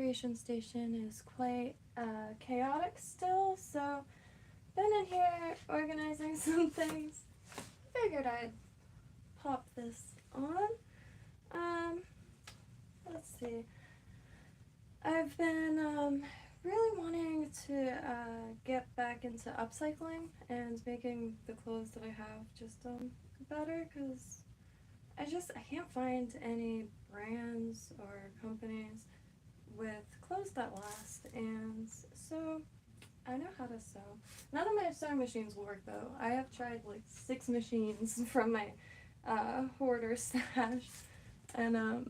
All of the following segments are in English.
creation station is quite chaotic still, so been in here organizing some things. Figured I'd pop this on. Let's see. I've been really wanting to get back into upcycling and making the clothes that I have just better, because I can't find any brands or companies with clothes that last, and so I know how to sew. None of my sewing machines will work though. I have tried like 6 machines from my hoarder stash, and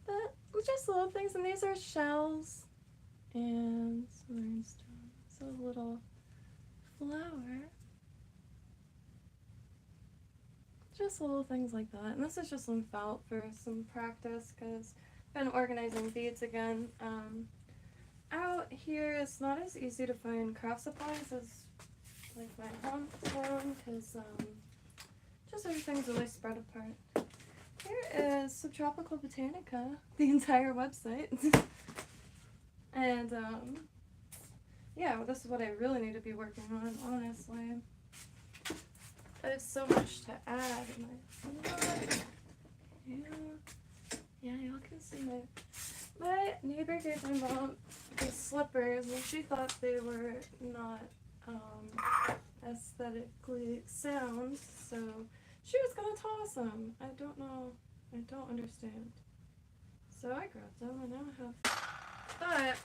but just little things, and these are shells and some rhinestone. So a little flower. Just little things like that. And this is just some felt for some practice, because I've been organizing beads again. Out here it's not as easy to find craft supplies as like my hometown, because just everything's really spread apart. Here is Subtropical Botanica, the entire website. And yeah, well, this is what I really need to be working on, honestly. There's so much to add in my yeah, y'all can see my neighbor gave my mom these slippers, and she thought they were not aesthetically sound, so she was gonna toss them. I don't know, I don't understand. So I grabbed them, and now I have. But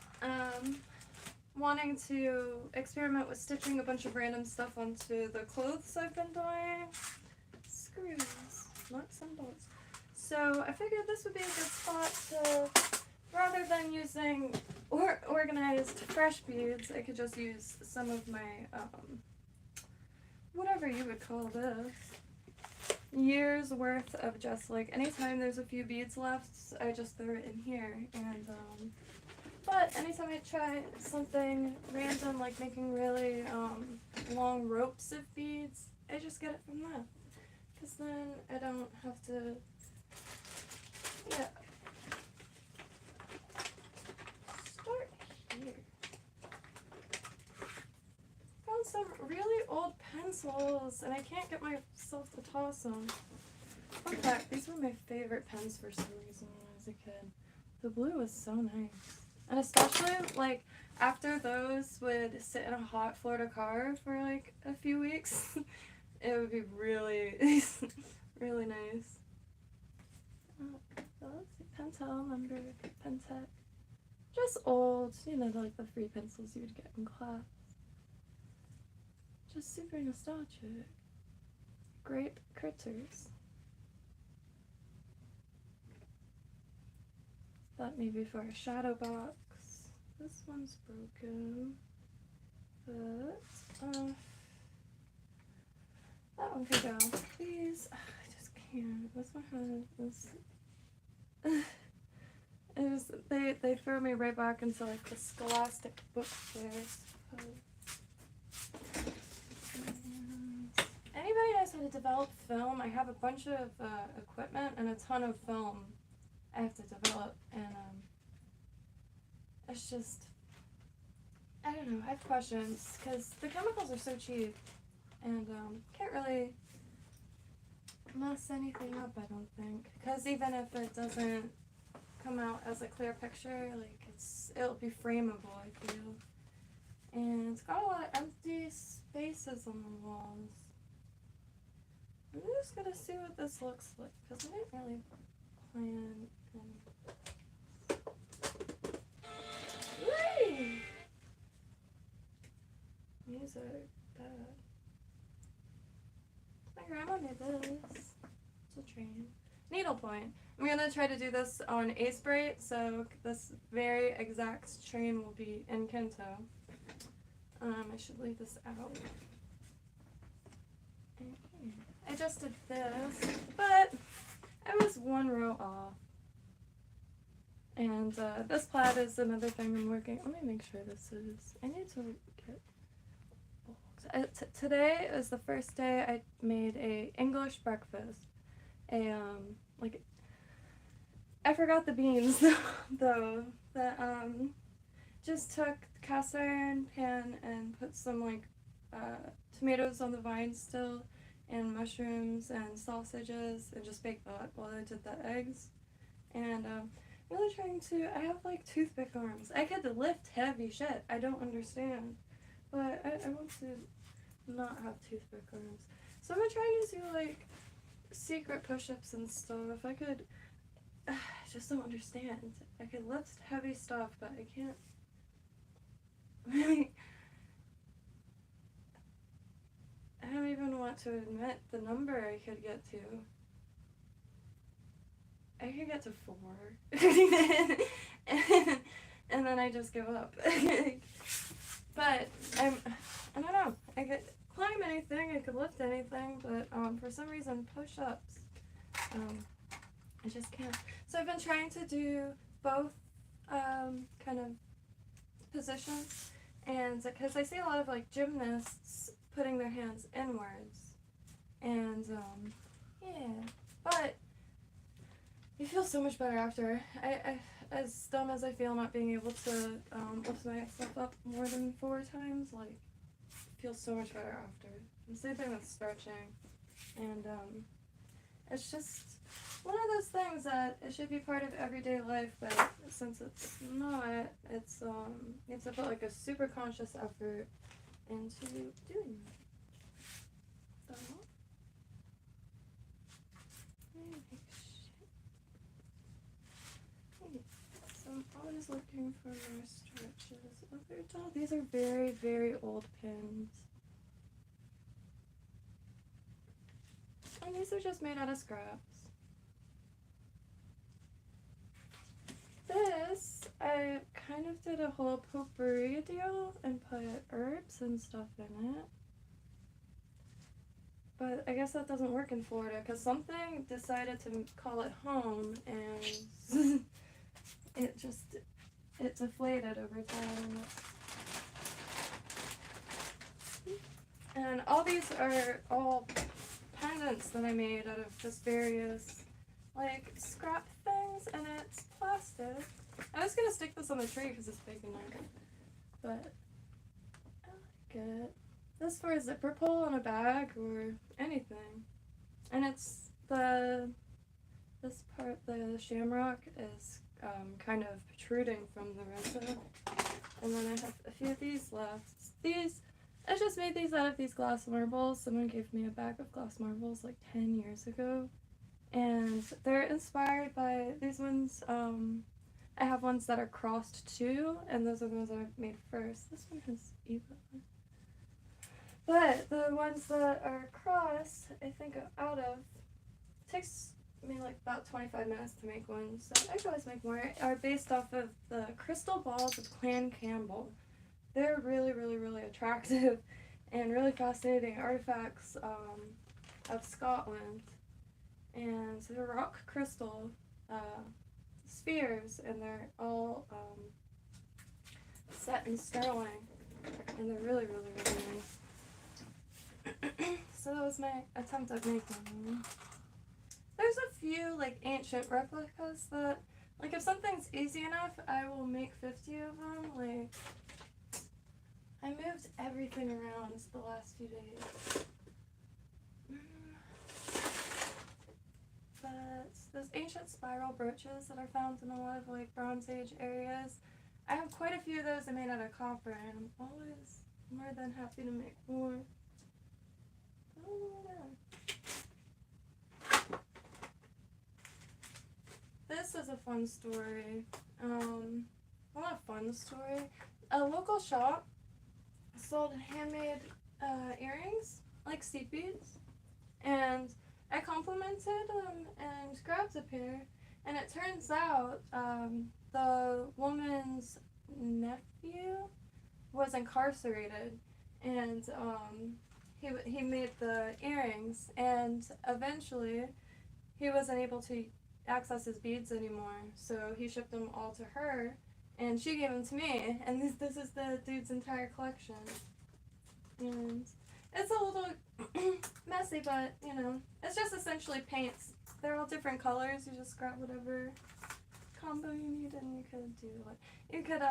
wanting to experiment with stitching a bunch of random stuff onto the clothes I've been doing. Screws, nuts and bolts. So I figured this would be a good spot to, rather than using organized fresh beads, I could just use some of my, whatever you would call this, years worth of just like, anytime there's a few beads left, I just throw it in here. And but anytime I try something random, like making really long ropes of beads, I just get it from that. Because then I don't have to, yeah. Start here. Found some really old pencils, and I can't get myself to toss them. Fun fact, these were my favorite pens for some reason when I was a kid. The blue was so nice. And especially, like, after those would sit in a hot Florida car for, like, a few weeks, it would be really, really nice. So let's see, Pentel, number, Pentec. Just old, you know, like the free pencils you would get in class. Just super nostalgic. Grape critters. Thought maybe for a shadow box. This one's broken, but that one could go. These, I just can't. This one has this. They throw me right back into like the Scholastic book fairs. Anybody knows how to develop film? I have a bunch of equipment and a ton of film I have to develop, and it's just, I don't know, I have questions, because the chemicals are so cheap, and can't really mess anything up, I don't think, because even if it doesn't come out as a clear picture, like, it'll be frameable, I feel, and it's got a lot of empty spaces on the walls. I'm just gonna see what this looks like, because I didn't really plan. These are bad. My grandma made this. It's a train. Needlepoint. I'm gonna try to do this on Ace Bright, so this very exact train will be in Kynto. I should leave this out. I just did this, but I was one row off. And this plaid is another thing I'm working. Let me make sure this is. I need to get. Today is the first day I made a English breakfast. Like, I forgot the beans, the that just took the cast iron pan and put some like tomatoes on the vine still, and mushrooms and sausages, and just baked that while I did the eggs. And really trying to. I have like toothpick arms. I could lift heavy shit. I don't understand, but I want to not have toothpick arms. So I'm trying to do like secret push-ups and stuff. I could. I just don't understand. I could lift heavy stuff, but I can't really. I don't even want to admit the number I could get to. I could get to 4. and then I just give up. But I don't know. I could climb anything, I could lift anything, but for some reason push-ups, I just can't. So I've been trying to do both kind of positions, and because I see a lot of like gymnasts putting their hands inwards, and yeah, but you feel so much better after. I as dumb as I feel not being able to lift myself up more than 4 times, like, it feels so much better after. The same thing with stretching, and it's just one of those things that it should be part of everyday life, but since it's not, it's you have to put like a super conscious effort into doing that. So, so I'm always looking for more stretches. Oh, these are very, very old pins. And these are just made out of scraps. This, I kind of did a whole potpourri deal and put herbs and stuff in it. But I guess that doesn't work in Florida because something decided to call it home, and it deflated over time. And all these are all pendants that I made out of just various like scrap things, and it's plastic. I was gonna stick this on the tree because it's big enough, but I like it. This for a zipper pull on a bag or anything. And it's this part, the shamrock is kind of protruding from the resin. And then I have a few of these left. I just made these out of these glass marbles. Someone gave me a bag of glass marbles like 10 years ago. And they're inspired by these ones. I have ones that are crossed too, and those are the ones that I made first. This one has Eva. But the ones that are crossed, I think out of, it takes me like about 25 minutes to make one, so I could always make more, are based off of the crystal balls of Clan Campbell. They're really, really, really attractive and really fascinating artifacts of Scotland. And so they're rock crystal spheres, and they're all set in sterling, and they're really, really, really nice. So that was my attempt at making them. There's a few like ancient replicas that, like, if something's easy enough, I will make 50 of them. Like, I moved everything around the last few days. But those ancient spiral brooches that are found in a lot of like Bronze Age areas, I have quite a few of those I made out of copper, and I'm always more than happy to make more. Oh, yeah. This is a fun story. Well, not a fun story. A local shop sold handmade earrings, like seed beads, and I complimented them and grabbed a pair, and it turns out the woman's nephew was incarcerated, and he made the earrings, and eventually he wasn't able to access his beads anymore, so he shipped them all to her, and she gave them to me, and this is the dude's entire collection. And it's a little messy, but, you know, it's just essentially paints. They're all different colors. You just grab whatever combo you need, and you could do like, you could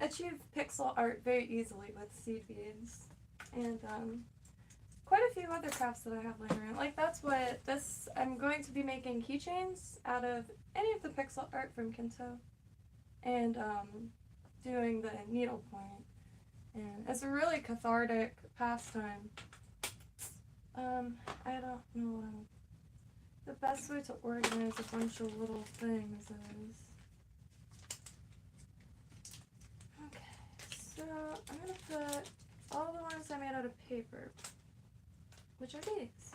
achieve pixel art very easily with seed beads, and quite a few other crafts that I have laying around. Like that's what this, I'm going to be making keychains out of any of the pixel art from Kynto, and doing the needlepoint, and it's a really cathartic pastime. I don't know what the best way to organize a bunch of little things is. Okay, so I'm gonna put all the ones I made out of paper, which are these.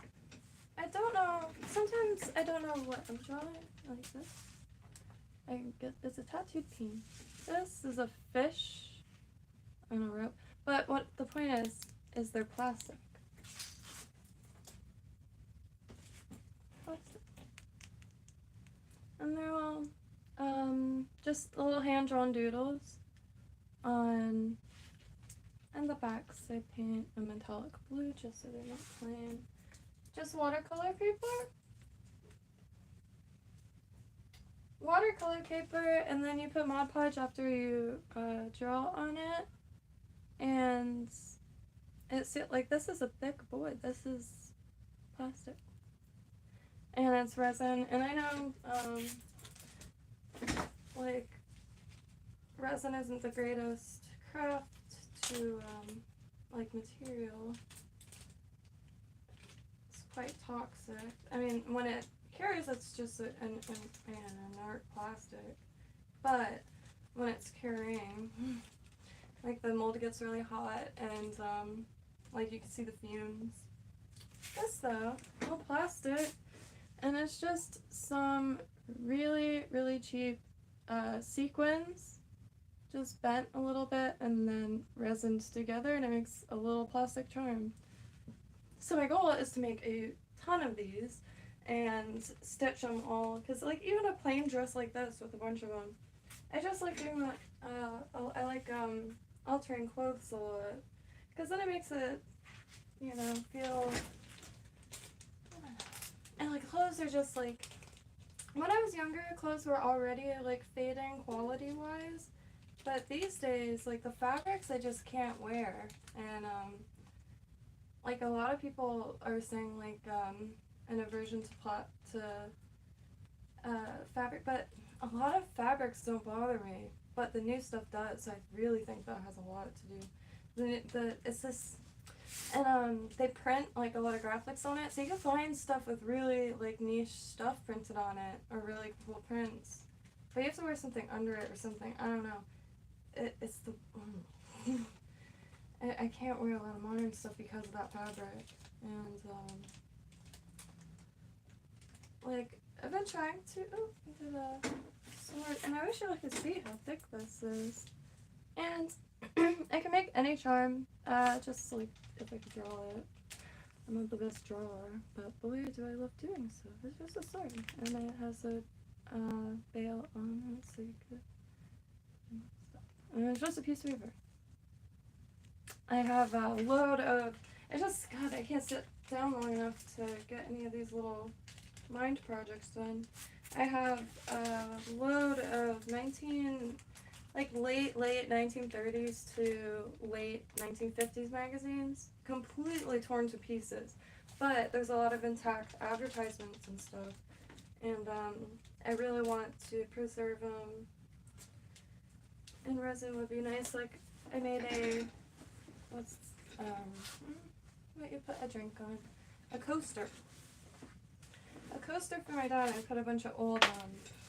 I don't know, sometimes I don't know what I'm drawing, like this. I get, it's a tattooed peen. This is a fish on a rope, but what the point is they're plastic. And they're all just little hand-drawn doodles on, and the backs I paint a metallic blue just so they're not plain. Just watercolor paper. Watercolor paper, and then you put Mod Podge after you draw on it, and it's like, this is a thick board. This is plastic. And it's resin, and I know, like, resin isn't the greatest craft to, like, material. It's quite toxic. I mean, when it cures, it's just an inert plastic. But when it's curing, like, the mold gets really hot, and, like, you can see the fumes. This, though, all plastic. And it's just some really, really cheap sequins, just bent a little bit and then resined together, and it makes a little plastic charm. So my goal is to make a ton of these and stitch them all, because like even a plain dress like this with a bunch of them, I just like doing that. I like altering clothes a lot, because then it makes it, you know, feel. And like clothes are just like, when I was younger, clothes were already like fading quality wise, but these days, like the fabrics I just can't wear, and like a lot of people are saying like an aversion to fabric, but a lot of fabrics don't bother me, but the new stuff does. So I really think that has a lot to do. It's this. And they print like a lot of graphics on it, so you can find stuff with really like niche stuff printed on it, or really cool prints. But you have to wear something under it or something. I don't know. It's the I can't wear a lot of modern stuff because of that fabric. And like I've been trying to do the sword, and I wish you could see how thick this is. And I can make any charm, just like if I could draw it. I'm not the best drawer, but boy do I love doing so. It's just a sword, and it has a veil on it so you could, and it's just a piece of paper. I have a load of, God, I can't sit down long enough to get any of these little mind projects done. I have a load of late 1930s to late 1950s magazines, completely torn to pieces, but there's a lot of intact advertisements and stuff, and I really want to preserve them, and resin would be nice. Like I made what you put a drink on, a coaster for my dad. I put a bunch of old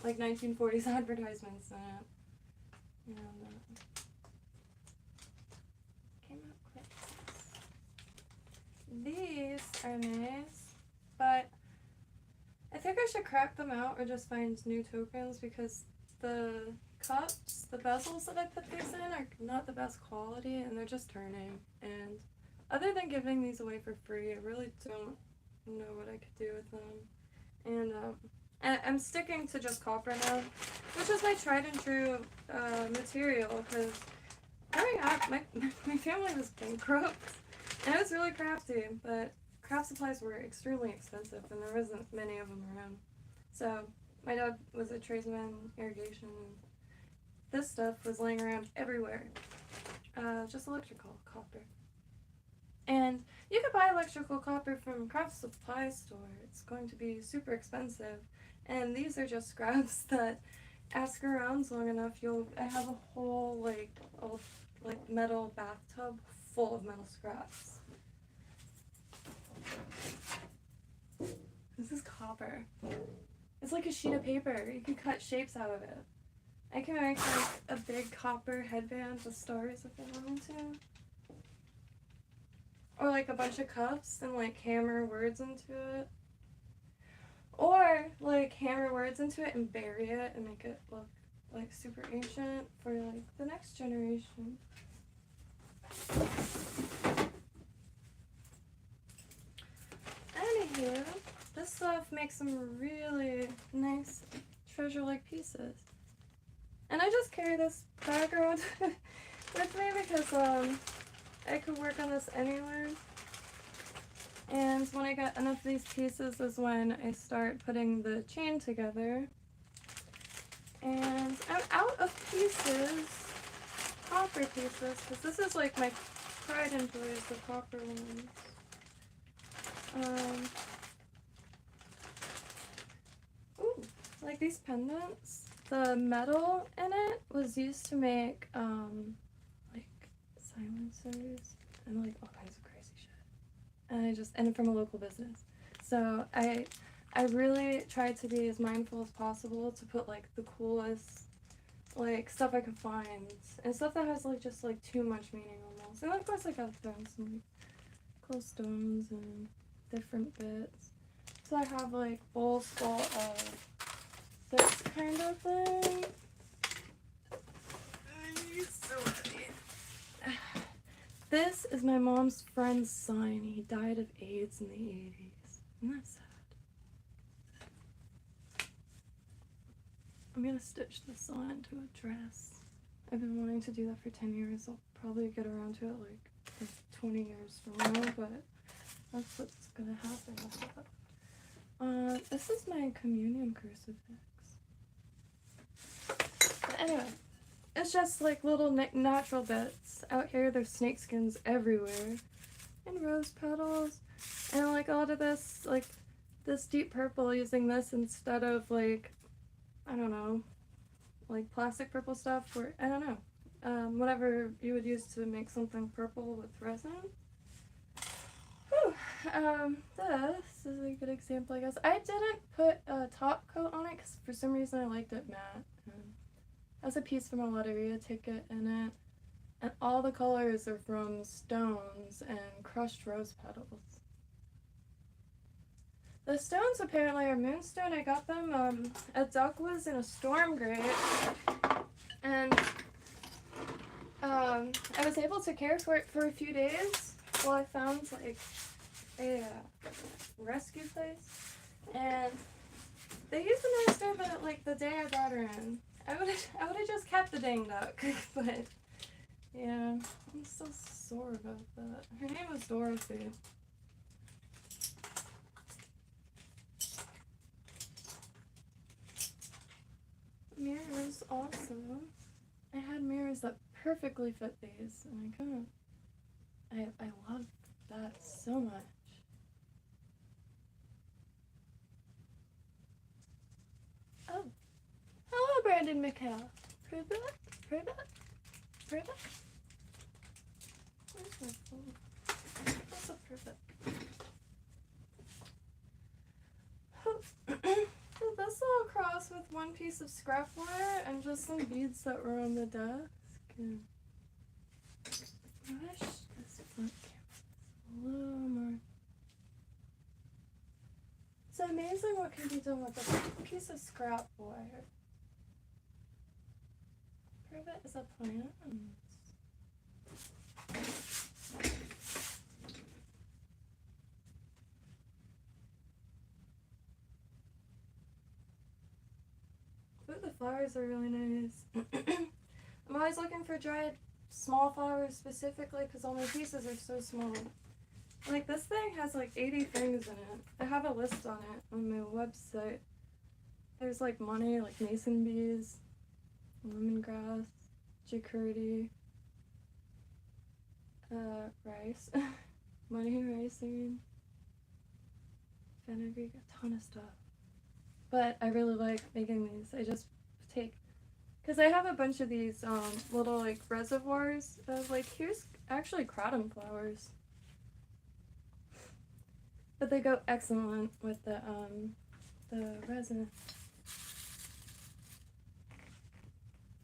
like 1940s advertisements in it. And came out quick. These are nice, but I think I should crack them out or just find new tokens, because the cups, the bezels that I put these in are not the best quality, and they're just turning. And other than giving these away for free, I really don't know what I could do with them. And I'm sticking to just copper now, which is my tried and true material, because growing up, my family was bankrupt, and I was really crafty, but craft supplies were extremely expensive, and there wasn't many of them around. So My dad was a tradesman in irrigation. This stuff was laying around everywhere. Just electrical copper. And you could buy electrical copper from craft supply store. It's going to be super expensive. And these are just scraps that, ask around long enough, I have a whole like metal bathtub full of metal scraps. This is copper. It's like a sheet of paper. You can cut shapes out of it. I can make like a big copper headband with stars if I wanted to. Or like a bunch of cuffs and like hammer words into it. Or like hammer words into it and bury it and make it look like super ancient for like the next generation. Anywho, this stuff makes some really nice treasure-like pieces. And I just carry this bag around with me because I could work on this anywhere. And when I get enough of these pieces is when I start putting the chain together. And I'm out of pieces, copper pieces, because this is like my pride and joy is the copper ones. Ooh, like these pendants. The metal in it was used to make like silencers and like all kinds of crazy shit. And from a local business. So I really tried to be as mindful as possible to put like the coolest like stuff I could find and stuff that has like just like too much meaning almost. And of course I got thrown some like cool stones and different bits. So I have like bowls full of this kind of thing. So heavy. This is my mom's friend's son. He died of AIDS in the 80s. Isn't that sad? I'm gonna stitch this on to a dress. I've been wanting to do that for 10 years. I'll probably get around to it like 20 years from now, but that's what's gonna happen with that. This is my communion crucifix. But anyway, it's just like little natural bits. Out here there's snake skins everywhere. And rose petals. And like a lot of this, like this deep purple, using this instead of like, I don't know, like plastic purple stuff, or I don't know, whatever you would use to make something purple with resin. Whew. This is a good example, I guess. I didn't put a top coat on it because for some reason I liked it matte. Has a piece from a lotteria ticket in it, and all the colors are from stones and crushed rose petals. The stones apparently are moonstone. I got them at Duckwood's in a storm grate, and I was able to care for it for a few days while I found like a rescue place, and they used the moonstone, but like the day I brought her in, I would have just kept the dang duck, but yeah, I'm still sore about that. Her name was Dorothy. Mirrors also. I had mirrors that perfectly fit these, and I couldn't. I love that so much. Oh. Hello, Brandon McHale. Prove it? Prove it? Prove it? Where's my phone? That's a prove it. So this all across with one piece of scrap wire and just some beads that were on the desk. And I wish this front camera was a little more. It's amazing what can be done with a piece of scrap wire. Privet is a plant. Ooh, the flowers are really nice. I'm always looking for dried small flowers specifically because all my pieces are so small. Like this thing has like 80 things in it. I have a list on it on my website. There's like money, like mason bees, lemongrass, jacurdy, rice, money, rice, I mean, fenugreek, a ton of stuff. But I really like making these. I just take, because I have a bunch of these little like reservoirs of like, here's actually kratom flowers. But they go excellent with the resin.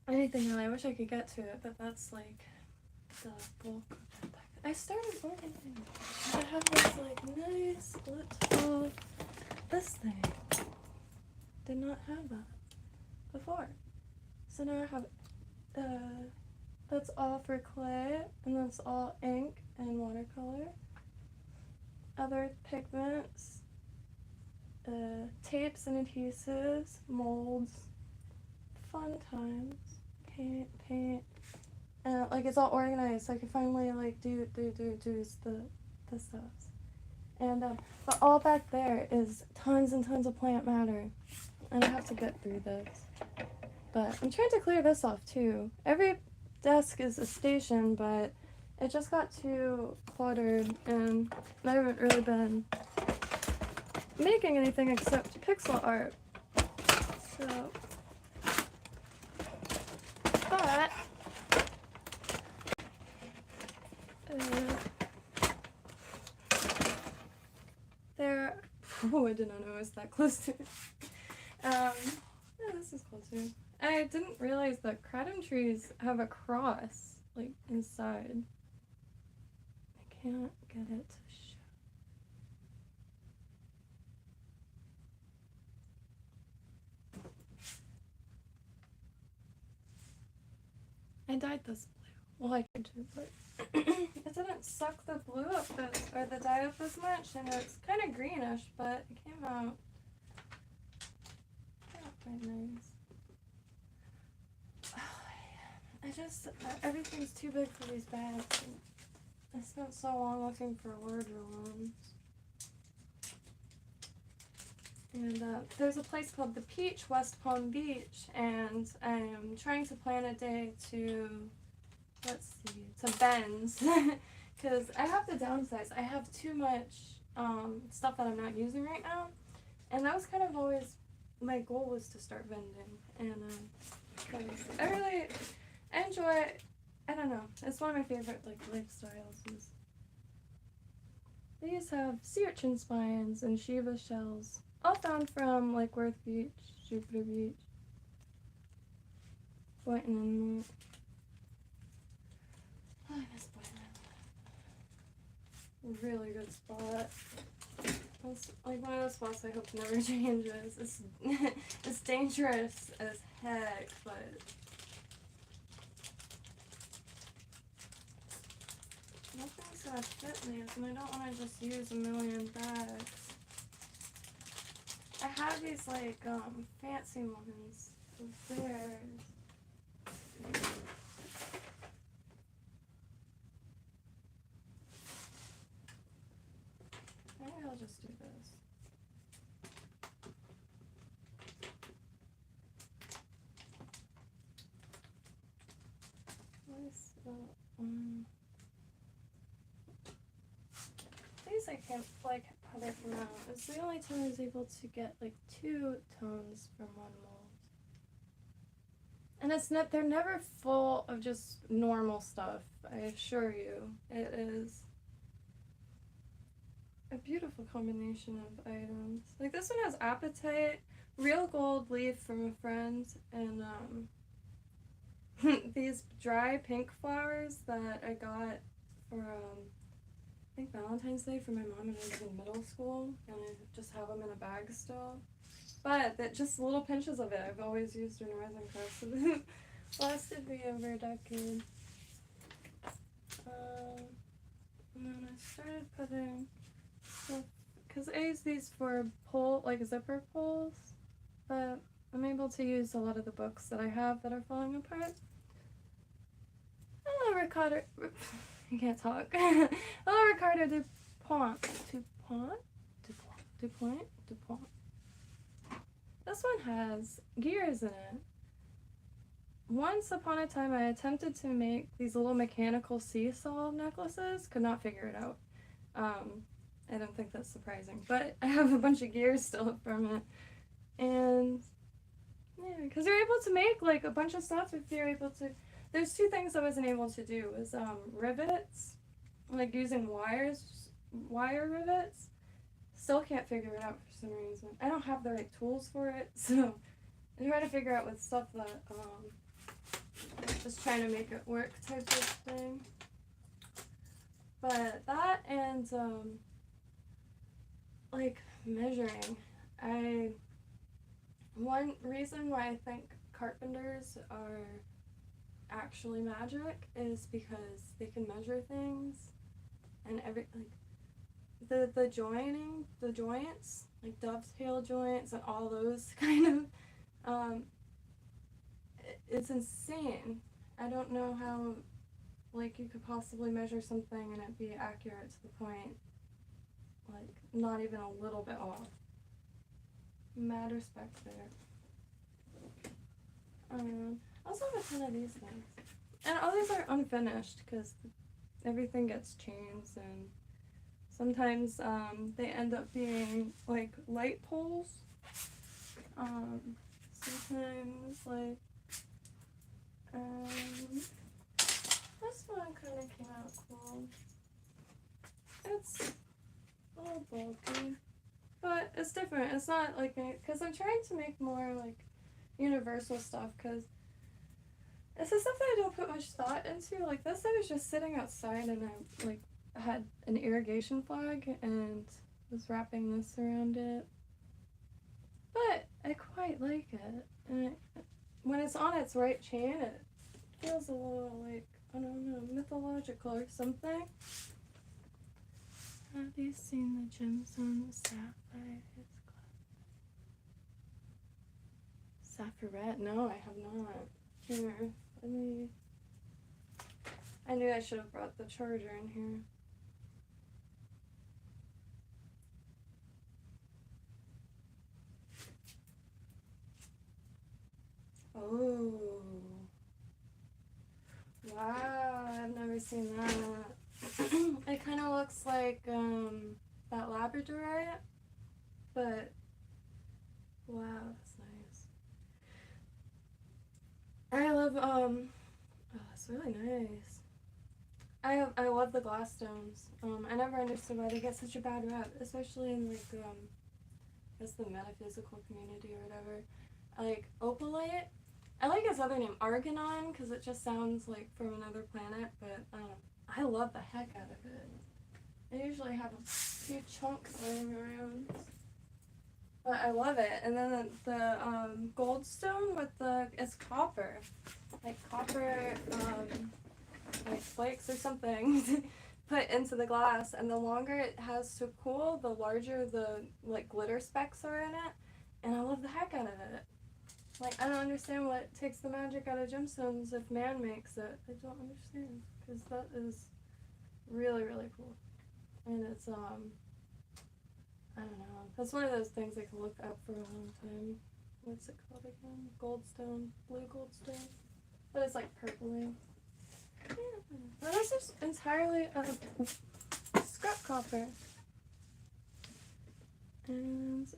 Anything really, I wish I could get to it, but that's like the bulk of that pack. I started organizing. I have this like nice little, this thing. Did not have that before. So now I have, that's all for clay, and that's all ink and watercolor. Other pigments, tapes and adhesives, molds, fun times, paint, and like it's all organized, so I can finally like do the stuff. And but all back there is tons and tons of plant matter, and I have to get through this. But I'm trying to clear this off too. Every desk is a station, but it just got too cluttered, and I haven't really been making anything except pixel art. So, but there. Oh, I did not know it was that close to it. Yeah, this is cool too. I didn't realize that kratom trees have a cross like inside. I can't get it to show. I dyed this blue. Well, I tried to, but it didn't suck the blue up or the dye up as much, and it's kind of greenish, but it came out quite nice. Everything's too big for these bags. I spent so long looking for word rooms. And there's a place called The Peach, West Palm Beach, and I'm trying to plan a day to, to Ben's, because I have to downsize. I have too much stuff that I'm not using right now, and that was kind of always my goal, was to start vending, and because I enjoy, I don't know, it's one of my favorite like lifestyles. These have sea urchin spines and Shiva shells, all found from like Worth Beach, Jupiter Beach, Boynton Inlet. Oh, I miss Boynton. Really good spot. It's like one of those spots I hope never changes. It's dangerous as heck, but nothing's gonna fit me, and I don't want to just use a million bags. I have these like fancy ones of theirs. Maybe I'll just do this. What's these I can't like how they come out. It's the only time I was able to get like 2 tones from one mold. And they're never full of just normal stuff, I assure you. It is a beautiful combination of items. Like this one has apatite, real gold leaf from a friend, and these dry pink flowers that I got for I think Valentine's Day for my mom when I was in middle school, and I just have them in a bag still. But that just little pinches of it I've always used in resin crafts, so this lasted me over a decade. And then I started putting stuff, because I use these for like zipper pulls, but I'm able to use a lot of the books that I have that are falling apart. Hello, Ricardo. I can't talk. Hello, Ricardo DuPont. this one has gears in it. Once upon a time, I attempted to make these little mechanical seesaw necklaces. Could not figure it out. I don't think that's surprising, but I have a bunch of gears still from it. And yeah, because you're able to make like a bunch of stuff if you're able to. There's two things I wasn't able to do was rivets, like using wire rivets. Still can't figure it out for some reason. I don't have the right tools for it, so I try to figure out with stuff that just trying to make it work type of thing. But that and like measuring, one reason why I think carpenters are actually magic is because they can measure things and the joints, like dovetail joints and all those kind of it's insane. I don't know how like you could possibly measure something and it be accurate to the point like not even a little bit off. Mad respect there. I also have a ton of these things. And all these are unfinished because everything gets changed and sometimes they end up being like light poles. Sometimes like this one kind of came out cool. It's a little bulky, but it's different. It's not like, because I'm trying to make more like universal stuff because it's the stuff that I don't put much thought into. Like this, I was just sitting outside and I like had an irrigation flag and was wrapping this around it. But I quite like it. And when it's on its right chain, it feels a little like, I don't know, mythological or something. Have you seen the gems on the sapphire? Sapphirette? No, I have not. Here, let me. I knew I should have brought the charger in here. Oh. Wow, I've never seen that. It kind of looks like that Labradorite, but wow, that's nice. I love oh, it's really nice. I love the glass stones. I never understood why they get such a bad rep, especially in like I guess the metaphysical community or whatever. Like opalite. I like its other name, Argonon, because it just sounds like from another planet, but I love the heck out of it. I usually have a few chunks laying around, but I love it. And then the goldstone with it's copper, like copper, like flakes or something put into the glass, and the longer it has to cool, the larger the like glitter specks are in it, and I love the heck out of it. Like, I don't understand what takes the magic out of gemstones if man makes it. I don't understand, because that is really, really cool. And it's, I don't know. That's one of those things I can look up for a long time. What's it called again? Goldstone. Blue goldstone. But it's like purpley. Yeah. Well, this is entirely scrap copper. And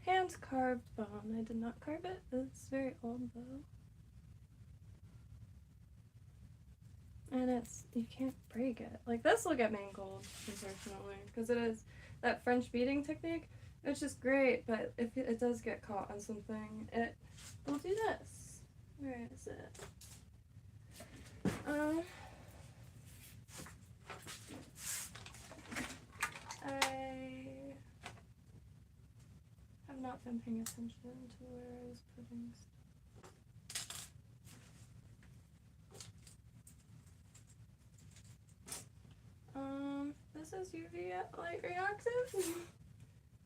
hand carved bone. I did not carve it. It's very old though. And you can't break it. Like this will get mangled, unfortunately, because it is that French beading technique, which is great, but if it does get caught on something, it will do this. Where is it? I have not been paying attention to where I was putting stuff. This is UV light reactive?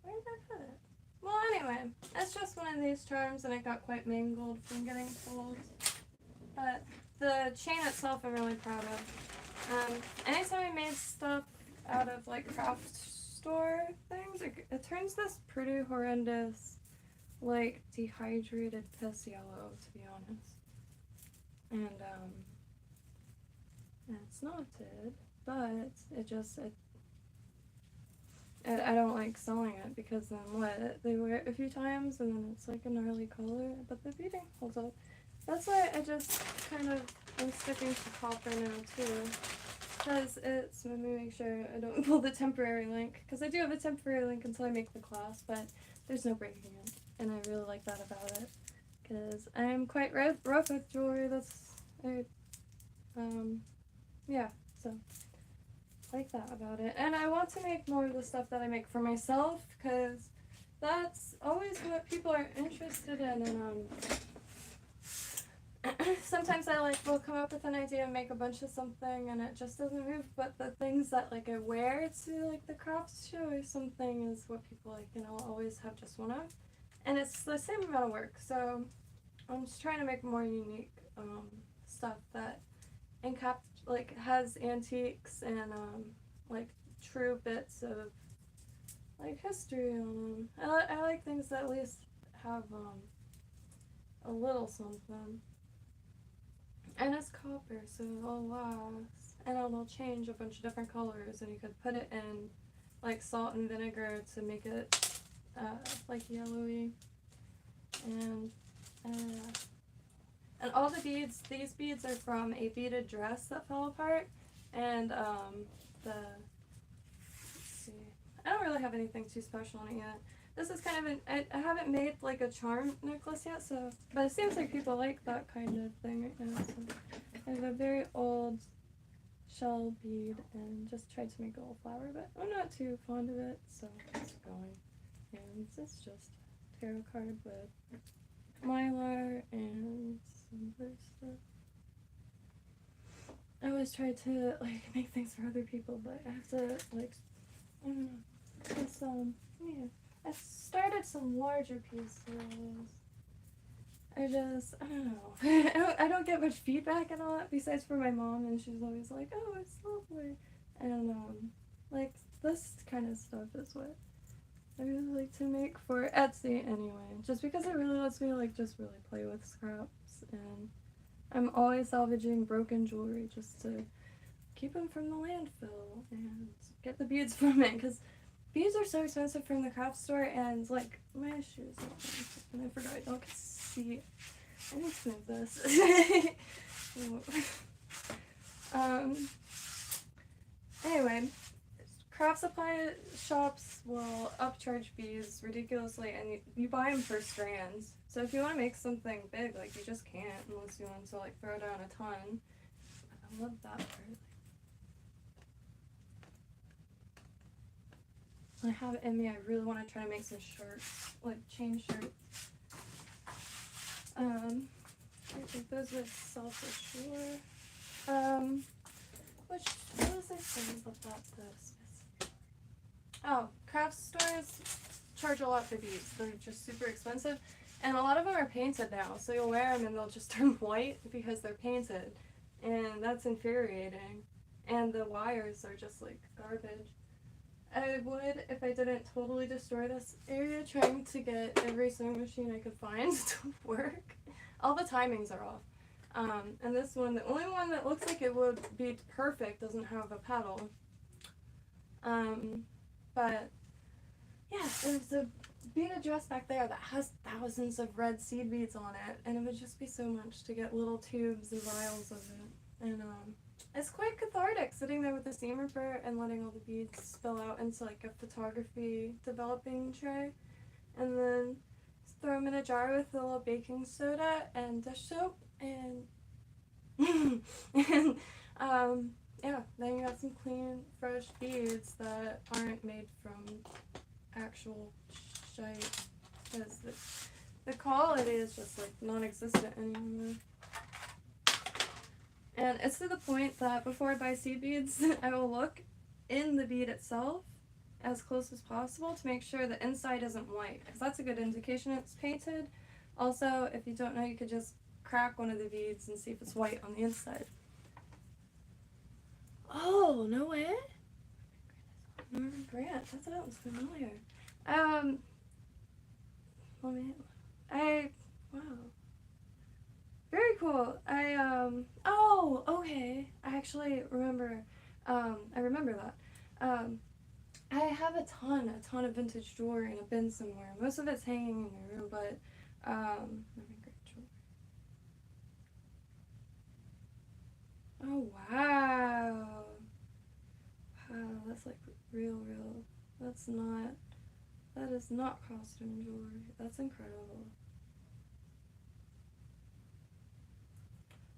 Where did I put it? Well, anyway, it's just one of these charms and it got quite mangled from getting pulled. But the chain itself I'm really proud of. Anytime I made stuff out of like craft store things, it turns this pretty horrendous like dehydrated piss yellow, to be honest. And it's not it, but I don't like selling it because then what? They wear it a few times and then it's like a gnarly color, but the beading holds up. That's why I just kind of am sticking to copper now too, because it's, let me make sure I don't pull the temporary link, because I do have a temporary link until I make the class, but there's no breaking it, and I really like that about it, because I'm quite rough with jewelry. Yeah, so I like that about it. And I want to make more of the stuff that I make for myself, because that's always what people are interested in. And sometimes I will come up with an idea and make a bunch of something and it just doesn't move, but the things that I wear to the crafts show or something is what people like, and I'll always have just one of. And it's the same amount of work, so I'm just trying to make more unique stuff that has antiques and true bits of history on them. I like things that at least have a little something. And it's copper, so it'll last. And it'll change a bunch of different colors, and you could put it in salt and vinegar to make it yellowy. And all the beads, these beads are from a beaded dress that fell apart. And let's see, I don't really have anything too special on it yet. This is kind of I haven't made a charm necklace yet, so, but it seems like people like that kind of thing right now. So I have a very old shell bead and just tried to make a little flower, but I'm not too fond of it, so it's going. And it's just tarot card with mylar and some other stuff. I always try to make things for other people, but I have to I don't know. It's yeah. I started some larger pieces. I don't know. I don't get much feedback and all that besides for my mom, and she's always like, "Oh, it's lovely," and this kind of stuff is what I really like to make for Etsy anyway, just because it really lets me just really play with scraps, and I'm always salvaging broken jewelry just to keep them from the landfill and get the beads from it, because beads are so expensive from the craft store, and my shoes, and I forgot I don't see. I need to move this. Anyway, craft supply shops will upcharge beads ridiculously, and you buy them per strands. So if you want to make something big, you just can't unless you want to throw down a ton. I love that part. I have it in me. I really want to try to make some shirts, chain shirts. I think those would sell for sure. What was I saying about this? Oh, craft stores charge a lot for beads. They're just super expensive, and a lot of them are painted now. So you'll wear them and they'll just turn white because they're painted, and that's infuriating. And the wires are just garbage. I would, if I didn't totally destroy this area, trying to get every sewing machine I could find to work. All the timings are off. And this one, the only one that looks like it would be perfect, doesn't have a pedal. But yeah, there's a beaded dress back there that has thousands of red seed beads on it, and it would just be so much to get little tubes and vials of it. And it's quite cathartic sitting there with the seam ripper and letting all the beads spill out into a photography developing tray, and then throw them in a jar with a little baking soda and dish soap, and and yeah, then you have some clean, fresh beads that aren't made from actual shite, because the quality is just non-existent anymore. And it's to the point that before I buy seed beads, I will look in the bead itself as close as possible to make sure the inside isn't white, because that's a good indication it's painted. Also, if you don't know, you could just crack one of the beads and see if it's white on the inside. Oh, no way? Norman Grant, that sounds familiar. Let me Wow. Very cool. Oh, okay. I actually remember, I remember that. I have a ton of vintage jewelry in a bin somewhere. Most of it's hanging in my room, but, let me grab jewelry. Oh, wow. Wow, that's like real. That is not costume jewelry. That's incredible.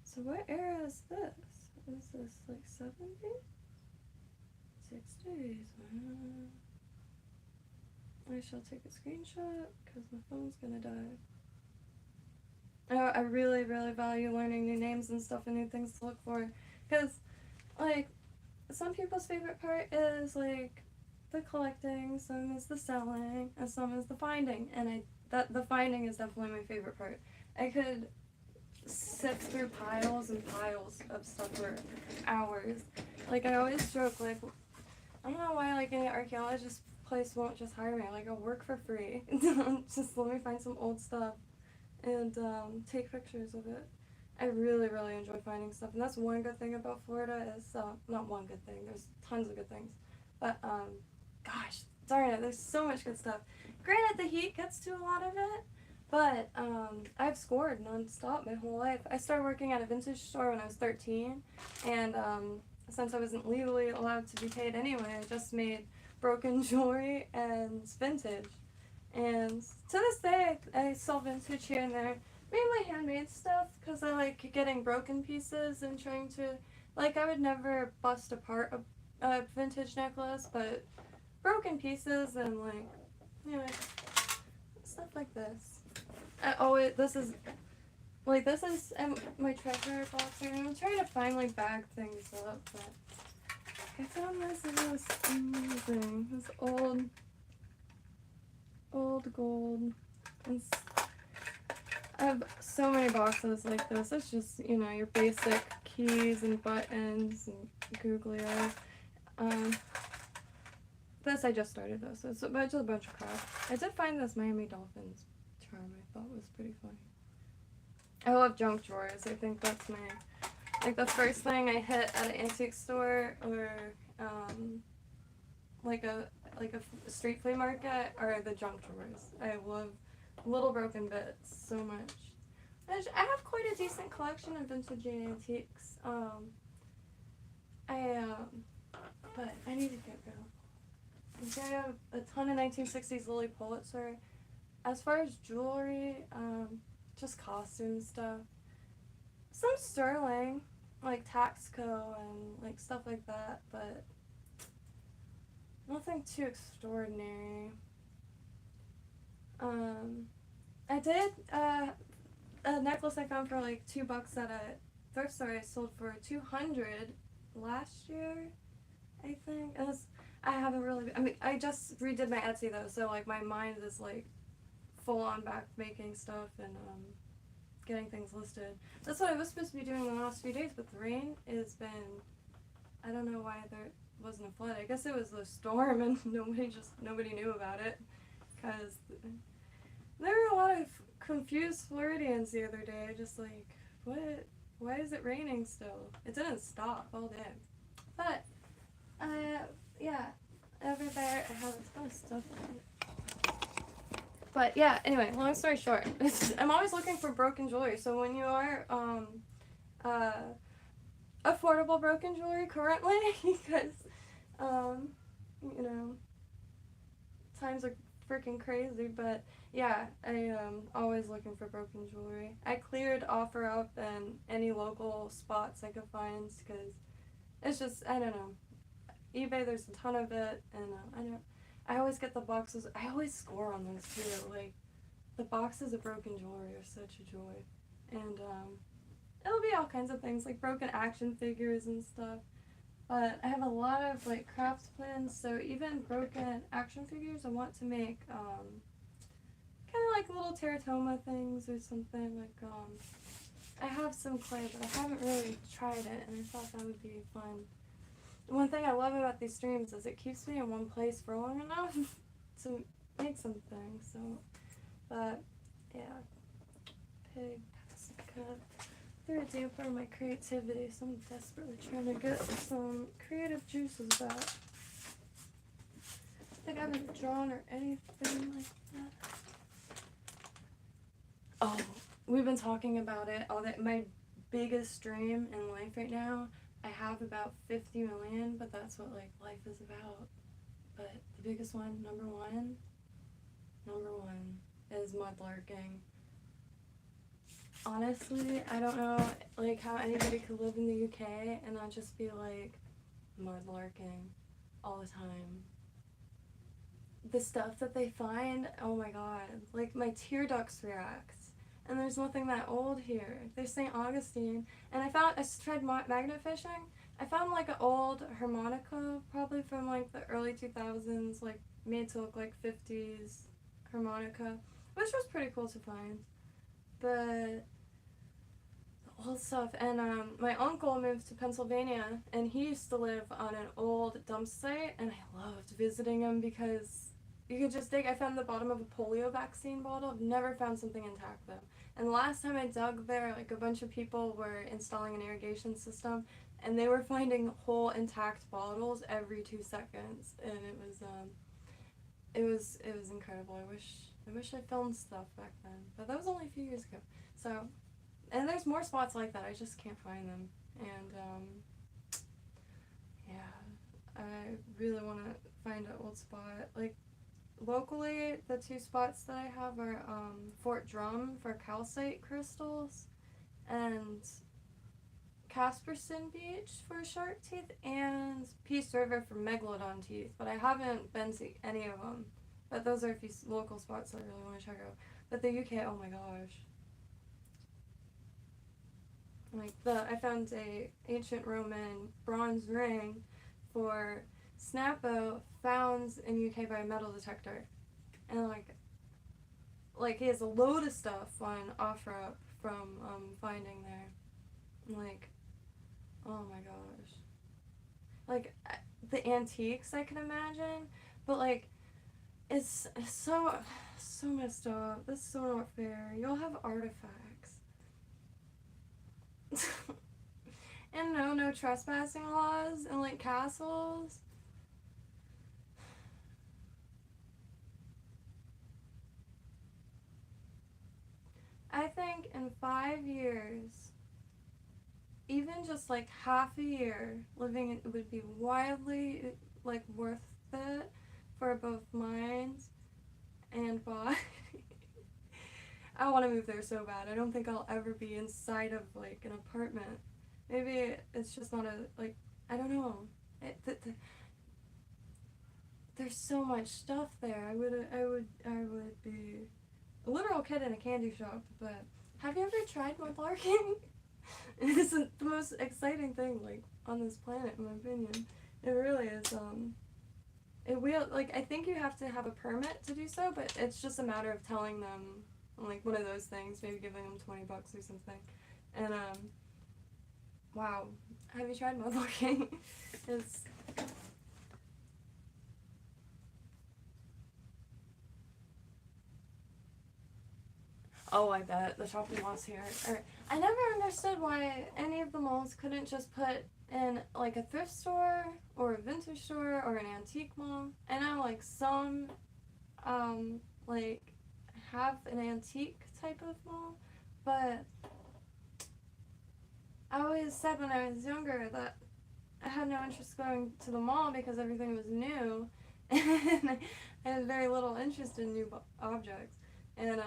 So what era is this? Is this like 70s? 60s? I shall take a screenshot because my phone's gonna die. Oh, I really value learning new names and stuff and new things to look for. Because, like, some people's favorite part is, like, the collecting, some is the selling, and some is the finding. And the finding is definitely my favorite part. I could sift through piles and piles of stuff for hours. Like, I always joke, like, I don't know why, like, any archaeologist place won't just hire me. Like, I'll work for free. Just let me find some old stuff and take pictures of it. I really enjoy finding stuff. And that's one good thing about Florida is, not one good thing, there's tons of good things. But, gosh, darn it, there's so much good stuff. Granted, the heat gets to a lot of it. But I've scored nonstop my whole life. I started working at a vintage store when I was 13, and since I wasn't legally allowed to be paid anyway, I just made broken jewelry and vintage. And to this day, I sell vintage here and there. Mainly handmade stuff, because I like getting broken pieces and trying to, like, I would never bust apart a vintage necklace, but broken pieces and, like, you know, stuff like this. This is my treasure box here. I'm trying to finally bag things up, but I found this and it was amazing. This old gold. I have so many boxes like this. It's just, you know, your basic keys and buttons and googly eyes. This I just started though, so it's a bunch of crap. I did find this Miami Dolphins charm I thought was pretty funny. I love junk drawers. I think that's my, like, the first thing I hit at an antique store or like a street flea market are the junk drawers. I love little broken bits so much. I have quite a decent collection of vintage antiques. But I need to get rid of. I have a ton of 1960s Lily Pulitzer. As far as jewelry, just costume stuff. Some sterling, like DYSKO and like stuff like that, but nothing too extraordinary. I did a necklace I found for like $2 at a thrift store. I sold for $200 last year, I think. I haven't really. I mean, I just redid my Etsy though, so like my mind is like full on back making stuff and getting things listed. That's what I was supposed to be doing the last few days, but the rain has been. I don't know why there wasn't a flood. I guess it was a storm and nobody knew about it, because there were a lot of confused Floridians the other day. Just like, what? Why is it raining still? It didn't stop all day. But yeah, over there I have a ton of stuff on it. But yeah, anyway, long story short, I'm always looking for broken jewelry. So when you are affordable broken jewelry currently, because you know, times are freaking crazy, but yeah, I am always looking for broken jewelry. I cleared OfferUp and any local spots I could find, because it's just, I don't know, eBay, there's a ton of it, and I always get the boxes. I always score on those too. Like, the boxes of broken jewelry are such a joy. And it'll be all kinds of things, like broken action figures and stuff. But I have a lot of like crafts plans, so even broken action figures I want to make kind of like little teratoma things or something. Like I have some clay, but I haven't really tried it, and I thought that would be fun. One thing I love about these streams is it keeps me in one place for long enough to make something. So, but Yeah. Pig, passive cut. They're a damper on my creativity, so I'm desperately trying to get some creative juices back. I think I haven't drawn or anything like that. Oh, we've been talking about it all that. My biggest dream in life right now, I have about 50 million, but that's what like life is about. But the biggest one, number one is mudlarking. Honestly, I don't know like how anybody could live in the UK and not just be like mudlarking all the time. The stuff that they find, oh my god, like my tear ducts react. And there's nothing that old here. There's St. Augustine, and I tried magnet fishing. I found like an old harmonica, probably from like the early 2000s, like made to look like 50s harmonica, which was pretty cool to find. But old stuff. And my uncle moved to Pennsylvania, and he used to live on an old dump site, and I loved visiting him because you could just dig. I found the bottom of a polio vaccine bottle. I've never found something intact though. And the last time I dug there, like a bunch of people were installing an irrigation system, and they were finding whole intact bottles every 2 seconds, and it was incredible. I wish I filmed stuff back then, but that was only a few years ago. So, and there's more spots like that. I just can't find them, and yeah, I really want to find an old spot. Like locally, the 2 spots that I have are Fort Drum for calcite crystals, and Casperson Beach for shark teeth, and Peace River for megalodon teeth. But I haven't been to any of them. But those are a few local spots that I really want to check out. But the UK, oh my gosh. Like I found a ancient Roman bronze ring for Snappo found in UK by a metal detector, and like he has a load of stuff on OfferUp from finding there. Like, oh my gosh, like the antiques I can imagine, but like it's so messed up. This is so not fair. You'll have artifacts. And no trespassing laws and like castles. I think in 5 years, even just like half a year living it would be wildly like worth it for both mind and body. I want to move there so bad. I don't think I'll ever be inside of like an apartment. Maybe it's just not a like, I don't know. There's so much stuff there. I would be a literal kid in a candy shop. But have you ever tried mudlarking? It isn't the most exciting thing like on this planet, in my opinion. It really is. It will like I think you have to have a permit to do so, but it's just a matter of telling them like one of those things, maybe giving them $20 or something. And wow, have you tried mudlarking? It's oh, I bet the shopping malls here. I never understood why any of the malls couldn't just put in like a thrift store or a vintage store or an antique mall. I know like some like have an antique type of mall, but I always said when I was younger that I had no interest going to the mall because everything was new, and I had very little interest in new objects. And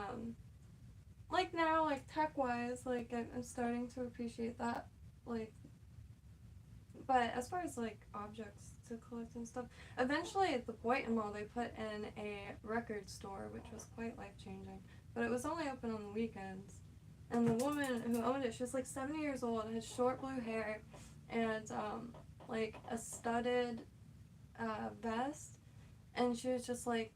like now, like tech-wise, like I'm starting to appreciate that, like, but as far as like objects to collect and stuff, eventually at the Boynton Mall they put in a record store, which was quite life-changing, but it was only open on the weekends, and the woman who owned it, she was like 70 years old, had short blue hair, and like a studded vest, and she was just like,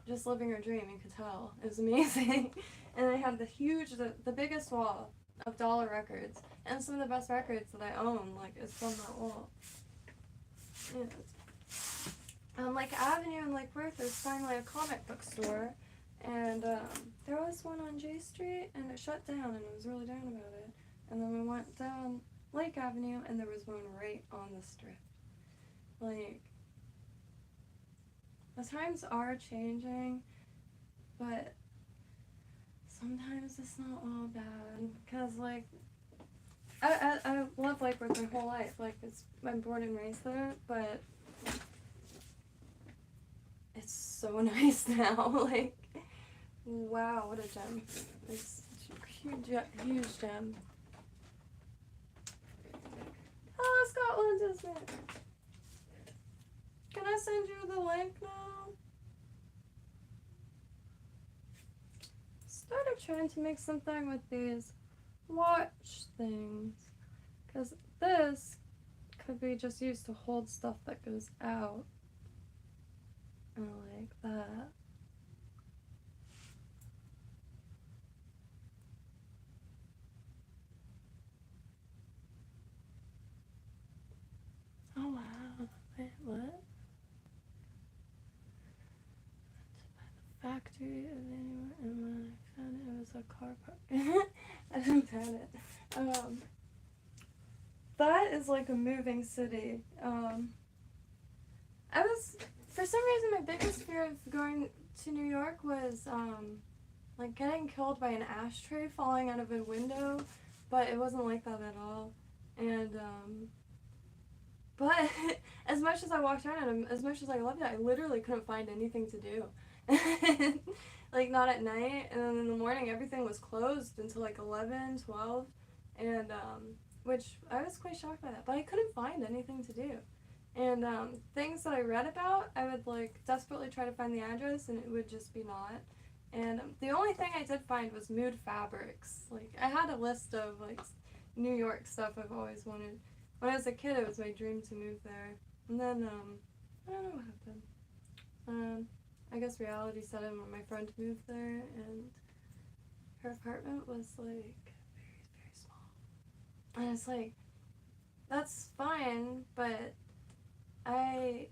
just living her dream, you could tell. It was amazing. And they had the biggest wall of dollar records, and some of the best records that I own, like, is from that wall. And, like Avenue and Lake Worth, there's finally a comic book store, And there was one on J Street, and it shut down, and I was really down about it. And then we went down Lake Avenue, and there was one right on the strip. Like, the times are changing, but sometimes it's not all bad. Because, like, I love Lake Worth my whole life. Like, I'm born and raised there, but it's so nice now. Like, wow, what a gem. It's huge gem. Oh, Scotland, isn't it? Can I send you the link now? Started trying to make something with these watch things, because this could be just used to hold stuff that goes out, and like that. Oh wow, wait, what? Factory of anywhere, and when I found it, it was a car park. I didn't find it. That is like a moving city. I was, for some reason, my biggest fear of going to New York was like getting killed by an ashtray falling out of a window, but it wasn't like that at all. And but as much as I walked around and as much as I loved it, I literally couldn't find anything to do. Like, not at night, and then in the morning everything was closed until like 11, 12, and which I was quite shocked by that, but I couldn't find anything to do. And things that I read about, I would like desperately try to find the address, and it would just be not. And the only thing I did find was Mood Fabrics. Like, I had a list of like New York stuff I've always wanted. When I was a kid, it was my dream to move there. And then I don't know what happened. I guess reality set in when my friend moved there, and her apartment was like very, very small. And it's like, that's fine, but I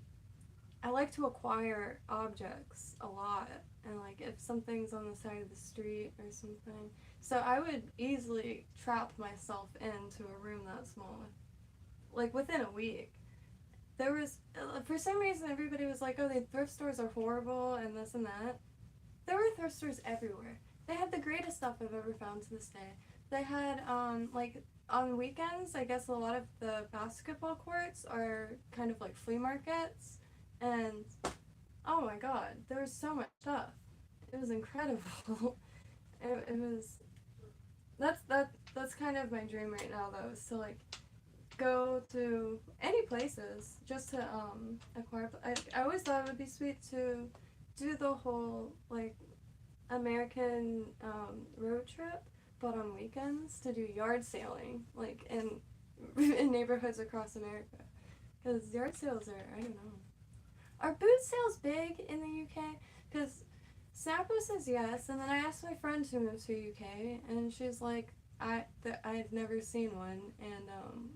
like to acquire objects a lot, and like if something's on the side of the street or something, so I would easily trap myself into a room that small, like within a week. There was, for some reason, everybody was like, oh, the thrift stores are horrible and this and that. There were thrift stores everywhere. They had the greatest stuff I've ever found to this day. They had, like, on weekends, I guess a lot of the basketball courts are kind of like flea markets. And, oh my god, there was so much stuff. It was incredible. it was, that's kind of my dream right now, though, is to, like, go to any places just to acquire. I always thought it would be sweet to do the whole like American road trip, but on weekends to do yard sailing, like in neighborhoods across America, because yard sales are, I don't know, are boot sales big in the UK? Because Snappo says yes, and then I asked my friend who moved to UK, and she's like, I've never seen one, and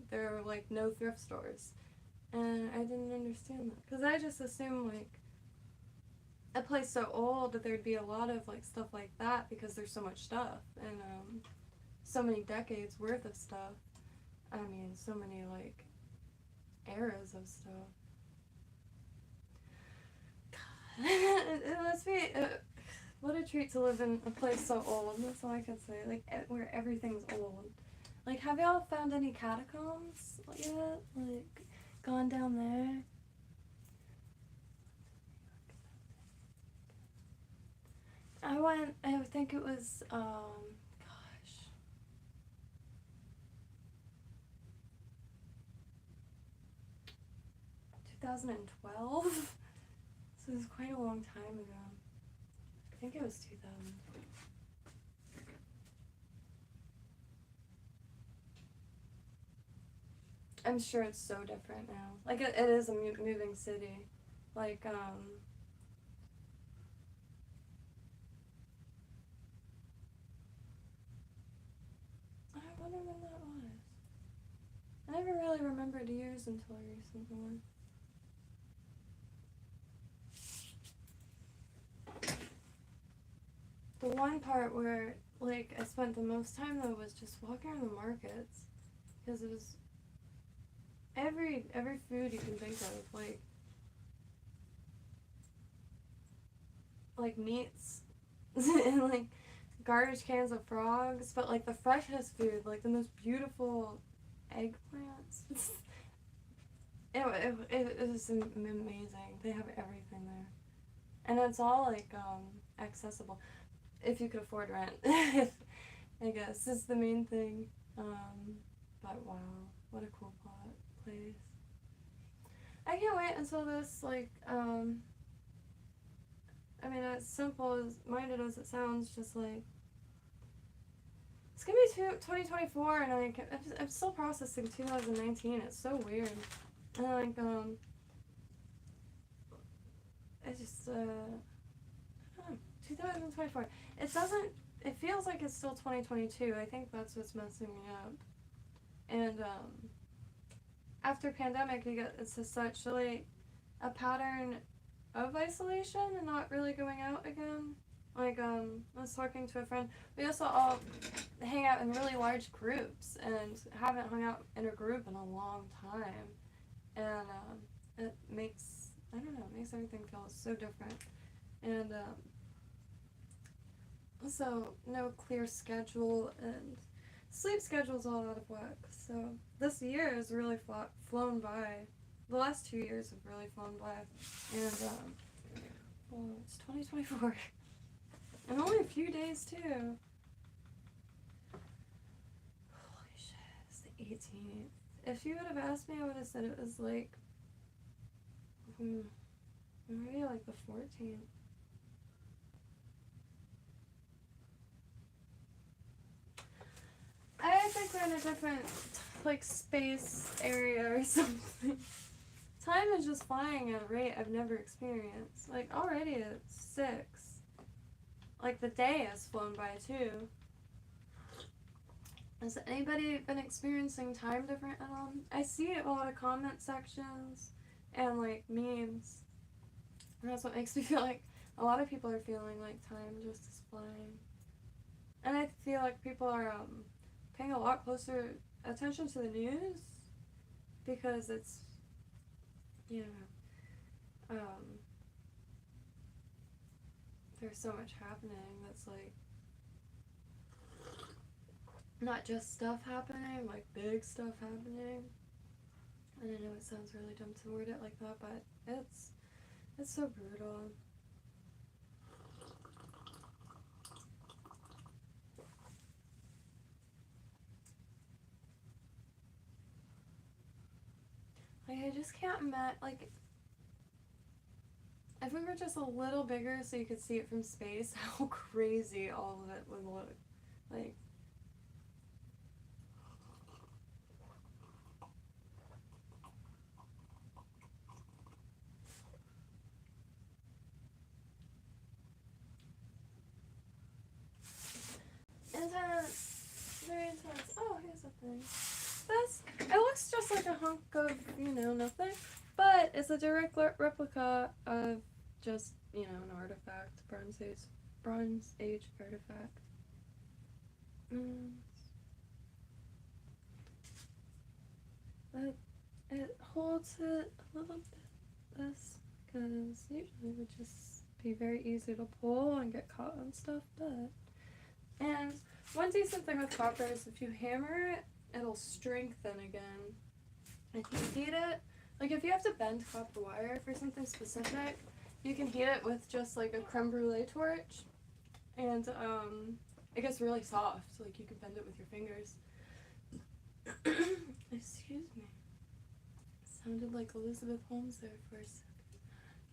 there are like no thrift stores, and I didn't understand that, because I just assumed like a place so old that there'd be a lot of like stuff like that, because there's so much stuff, and so many decades worth of stuff. I mean, so many like eras of stuff. God, it must be what a treat to live in a place so old. That's all I can say. Like, where everything's old. Like, have y'all found any catacombs yet? Like, gone down there? I went, I think it was, gosh. 2012? So it was quite a long time ago. I think it was 2000. I'm sure it's so different now. Like, it is a moving city. Like, I wonder when that was. I never really remembered years until recently. the one part where, like, I spent the most time, though, was just walking around the markets. Because it was every food you can think of, like meats and, like, garbage cans of frogs, but, like, the freshest food, like, the most beautiful eggplants. It was amazing. They have everything there. And it's all, like, accessible. If you could afford rent, I guess, is the main thing. But wow, what a cool place. I can't wait until this, like, I mean, as simple-minded as it sounds, just, like, it's gonna be 2024, and, like, I'm still processing 2019. It's so weird. And, like, I just, I don't know, 2024. It feels like it's still 2022. I think that's what's messing me up. And, after pandemic, it's essentially a pattern of isolation and not really going out again. Like, I was talking to a friend. We also all hang out in really large groups and haven't hung out in a group in a long time. And, it makes everything feel so different. And, so no clear schedule, and sleep schedule's all out of whack. So this year has really flown by. The last 2 years have really flown by. And, well, it's 2024. And only a few days, too. Holy shit, it's the 18th. If you would have asked me, I would have said it was, like, maybe, like, the 14th. I think we're in a different, like, space area or something. Time is just flying at a rate I've never experienced. Like, already it's 6. Like, the day has flown by, too. Has anybody been experiencing time different at all? I see a lot of comment sections and, like, memes. And that's what makes me feel like a lot of people are feeling like time just is flying. And I feel like people are, paying a lot closer attention to the news because it's, you know, there's so much happening that's, like, not just stuff happening, like big stuff happening. And I know it sounds really dumb to word it like that, but it's so brutal. Like, I just can't imagine, like, if we were just a little bigger so you could see it from space, how crazy all of it would look. Like, intense. Very intense. Oh, here's the thing. It looks just like a hunk of, nothing. But it's a direct replica of just, an artifact. Bronze Age artifact. But it holds it a little bit less, because usually it would just be very easy to pull and get caught on stuff, and one decent thing with copper is if you hammer it, it'll strengthen again. If you heat it, like if you have to bend copper wire for something specific, you can heat it with just like a creme brulee torch, and it gets really soft, like you can bend it with your fingers. Excuse me. Sounded like Elizabeth Holmes there for a second.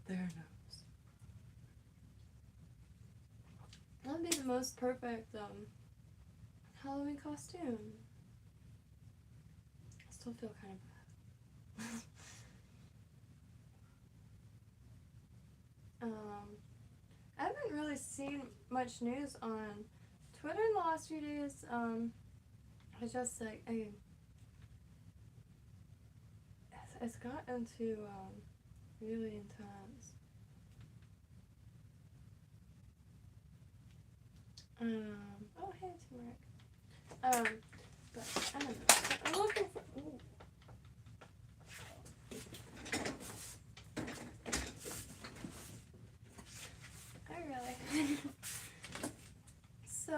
There knows. That would be the most perfect Halloween costume. I still feel kind of bad. I haven't really seen much news on Twitter in the last few days. I just like it's gotten to really intense. Oh hey, turmeric. But I don't know. I'm looking for. Ooh. I really. So,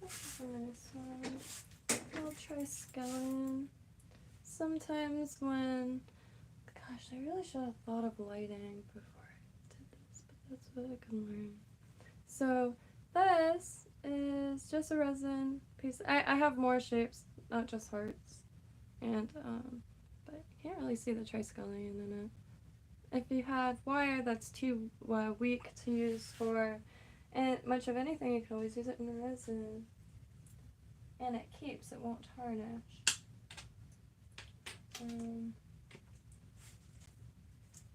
this is a nice one. I'll try skeleton. Sometimes when, gosh, I really should have thought of lighting before I did this, but that's what I can learn. So, this is just a resin piece. I have more shapes, not just hearts. And, but you can't really see the triskelion in it. If you have wire that's too weak to use for much of anything, you can always use it in the resin. And it keeps, it won't tarnish.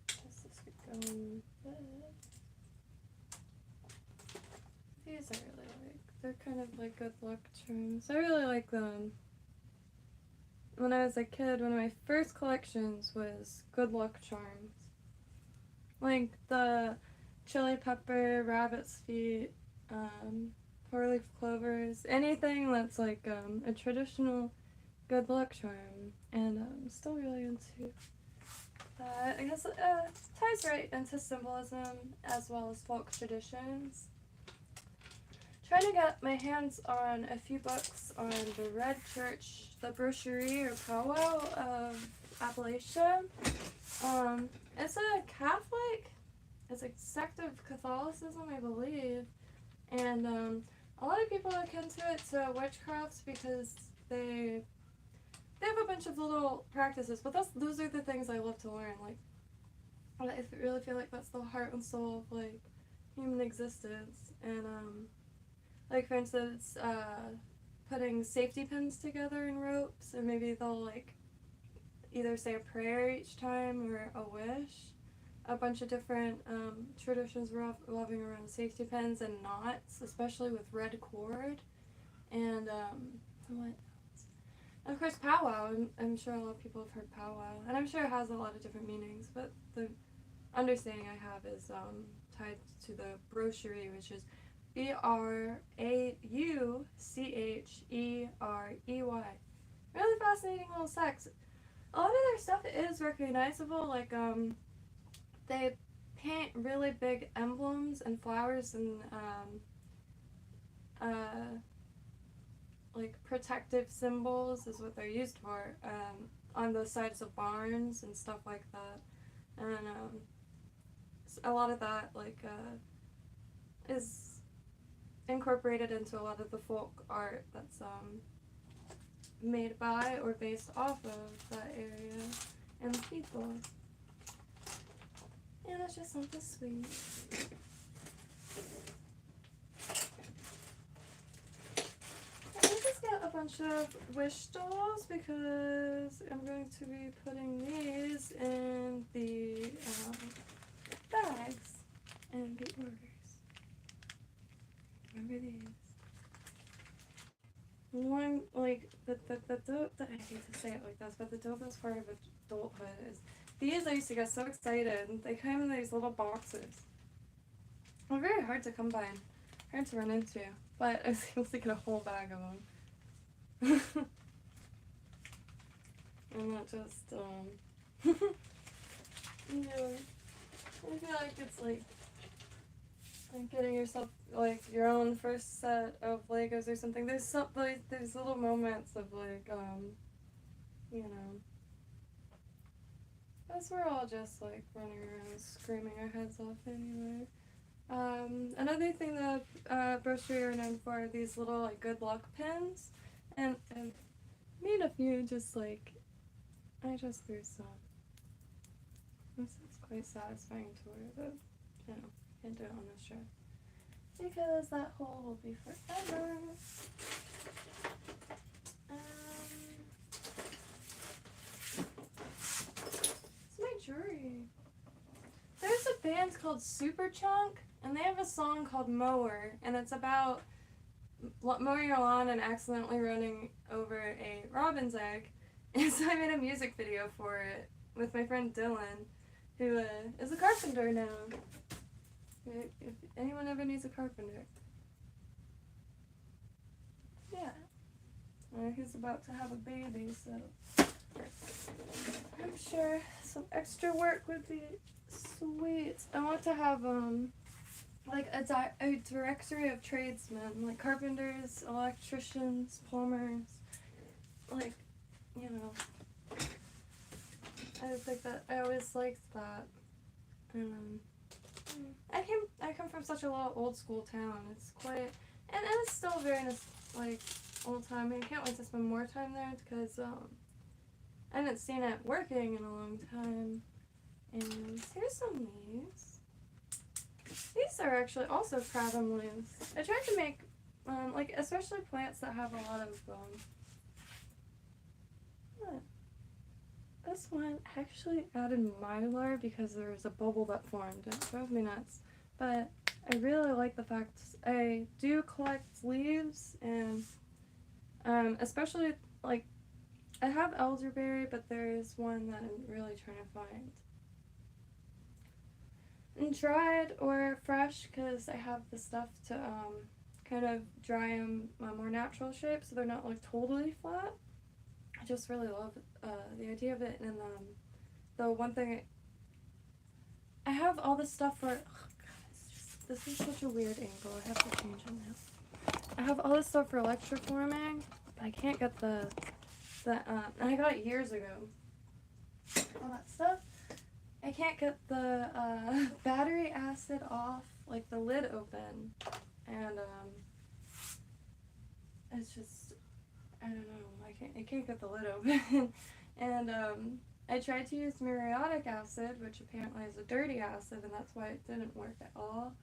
Guess this could go in bed. These I really like. They're kind of like good luck charms. I really like them. When I was a kid, one of my first collections was good luck charms. Like the chili pepper, rabbit's feet, 4-leaf clovers, anything that's like a traditional good luck charm. And I'm still really into that. I guess it ties right into symbolism as well as folk traditions. Trying to get my hands on a few books on the Red Church, the Brocherie or Powwow of Appalachia. It's a Catholic, it's a sect of Catholicism, I believe, and a lot of people look into it to witchcraft because they have a bunch of little practices, but those are the things I love to learn. Like, I really feel like that's the heart and soul of like human existence, and like for instance, putting safety pins together in ropes, or maybe they'll like either say a prayer each time or a wish. A bunch of different traditions revolving around safety pins and knots, especially with red cord. And what else? And of course, powwow. I'm sure a lot of people have heard powwow, and I'm sure it has a lot of different meanings. But the understanding I have is tied to the brocherie, which is Braucherey. Really fascinating little sects. A lot of their stuff is recognizable, like they paint really big emblems and flowers and like protective symbols is what they're used for, on the sides of barns and stuff like that. And a lot of that like is incorporated into a lot of the folk art that's made by or based off of that area and the people. And it's just something sweet. And I just got a bunch of wish dolls because I'm going to be putting these in the bags and the orders. Remember these? One, like, I hate to say it like this, but the dopest part of adulthood is these. I used to get so excited. They come in these little boxes. They're very hard to come by and hard to run into, but I was able to get a whole bag of them. And not just, you know, I feel like it's like getting yourself like your own first set of Legos or something. There's there's little moments of like, you know, as we're all just like running around screaming our heads off anyway. Another thing that Brocherie are known for are these little like good luck pins, and I've made a few just like, I just threw some. This is quite satisfying to wear, but you know, can't do it on this trip because that hole will be forever. It's my jewelry. There's a band called Superchunk, and they have a song called Mower, and it's about mowing your lawn and accidentally running over a robin's egg. And so I made a music video for it with my friend Dylan, who is a carpenter now. If anyone ever needs a carpenter. Yeah. He's about to have a baby, so I'm sure some extra work would be sweet. I want to have like a directory of tradesmen, like carpenters, electricians, plumbers, like, you know. I think that I always liked that. And I come from such a old school town. It's quite, and it's still very like old time. I can't wait to spend more time there because I haven't seen it working in a long time. And here's some leaves. These are actually also kratom leaves. I tried to make like especially plants that have a lot of what? This one actually added mylar because there was a bubble that formed. It drove me nuts. But I really like the fact I do collect leaves, and especially like I have elderberry, but there is one that I'm really trying to find. And dried or fresh, because I have the stuff to kind of dry them a more natural shape so they're not like totally flat. I just really love the idea of it. And the one thing I have all this stuff for, oh God, this is such a weird angle. I have to change it now. I have all this stuff for electroforming, but I can't get the and I got it years ago. All that stuff. I can't get the battery acid off, like the lid open, and it's just, I don't know, I can't get the lid open. And I tried to use muriatic acid, which apparently is a dirty acid, and that's why it didn't work at all.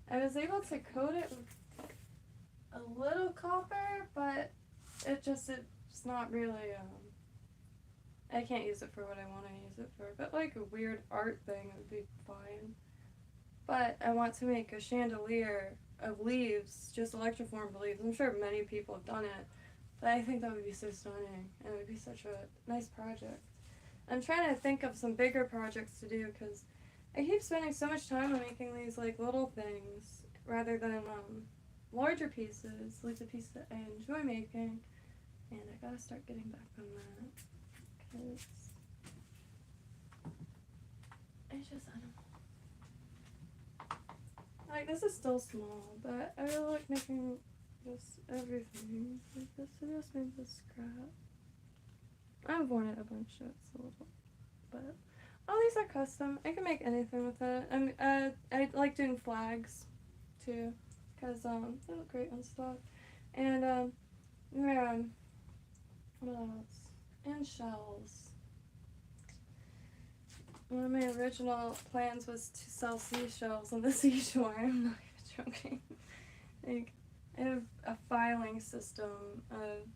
I was able to coat it with a little copper, but it's not really, I can't use it for what I want to use it for, but like a weird art thing would be fine. But I want to make a chandelier of leaves, just electroformed leaves. I'm sure many people have done it, but I think that would be so stunning, and it would be such a nice project. I'm trying to think of some bigger projects to do, because I keep spending so much time on making these like little things, rather than larger pieces, like the pieces that I enjoy making, and I gotta start getting back on that. Because I don't know. Like, this is still small, but I really like making just everything. Like this, I just made this scrap. I've worn it a bunch, so it's a little, but all these are custom. I can make anything with it. I like doing flags too, because they look great on stuff. And yeah, what else? And shells. One of my original plans was to sell seashells on the seashore. I'm not even joking. Like, I have a filing system of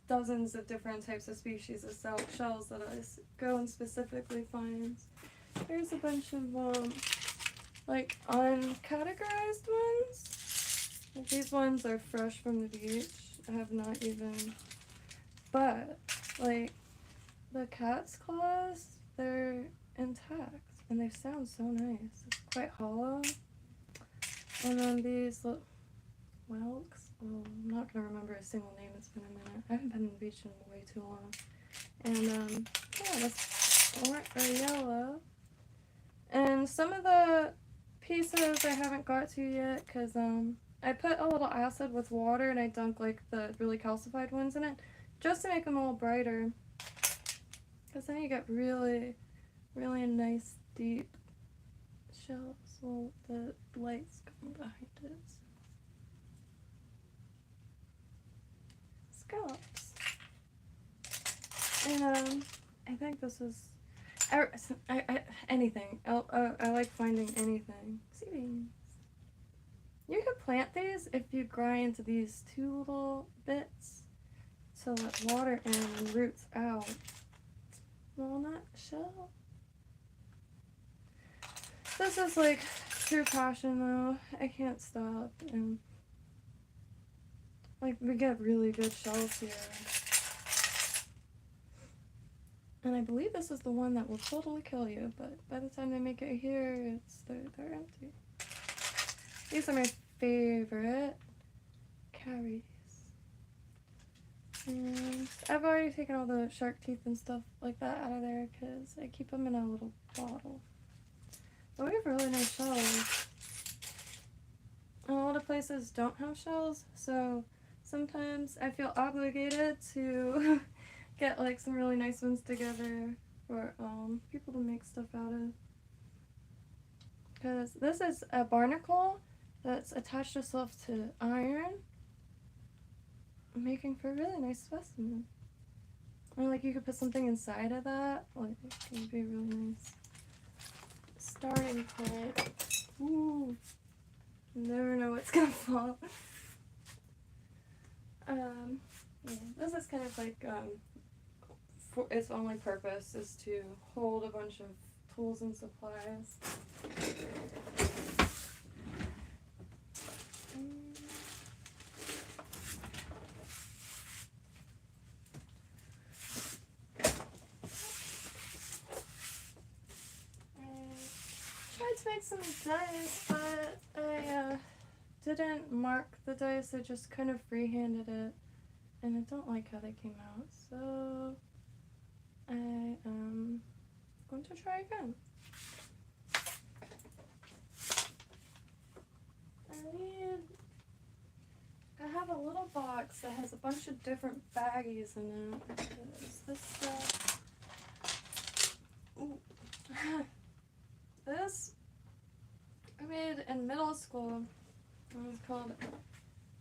dozens of different types of species of shells that I go and specifically find. There's a bunch of like uncategorized ones. Like, these ones are fresh from the beach. I have not even, but like the cat's claws, they're intact and they sound so nice. It's quite hollow. And then these whelks. Oh, I'm not gonna remember a single name. It's been a minute. I haven't been on the beach in way too long. And yeah, that's orange or yellow. And some of the pieces I haven't got to yet, because I put a little acid with water and I dunk like the really calcified ones in it, just to make them a little brighter. Because then you get really, really nice deep shells. Well, the light's coming behind it. Scallops. And I think this is anything. I like finding anything. Sea beans. You could plant these if you grind these two little bits to let water in and roots out. Walnut shell. This is like true passion though. I can't stop, and like we get really good shells here. And I believe this is the one that will totally kill you, but by the time they make it here, they're empty. These are my favorite carries. And I've already taken all the shark teeth and stuff like that out of there because I keep them in a little bottle. But we have really nice shells. A lot of places don't have shells, so sometimes I feel obligated to get like some really nice ones together for people to make stuff out of. Because this is a barnacle that's attached itself to iron, making for a really nice specimen. Or like you could put something inside of that, like it would be really nice. Starting point. Ooh. Never know what's gonna fall. Yeah, this is kind of like for its only purpose is to hold a bunch of tools and supplies. Tried to make some dice, but I didn't mark the dice. I just kind of freehanded it, and I don't like how they came out. So I am going to try again. I have a little box that has a bunch of different baggies in it. This stuff. Ooh. This I made in middle school. It was called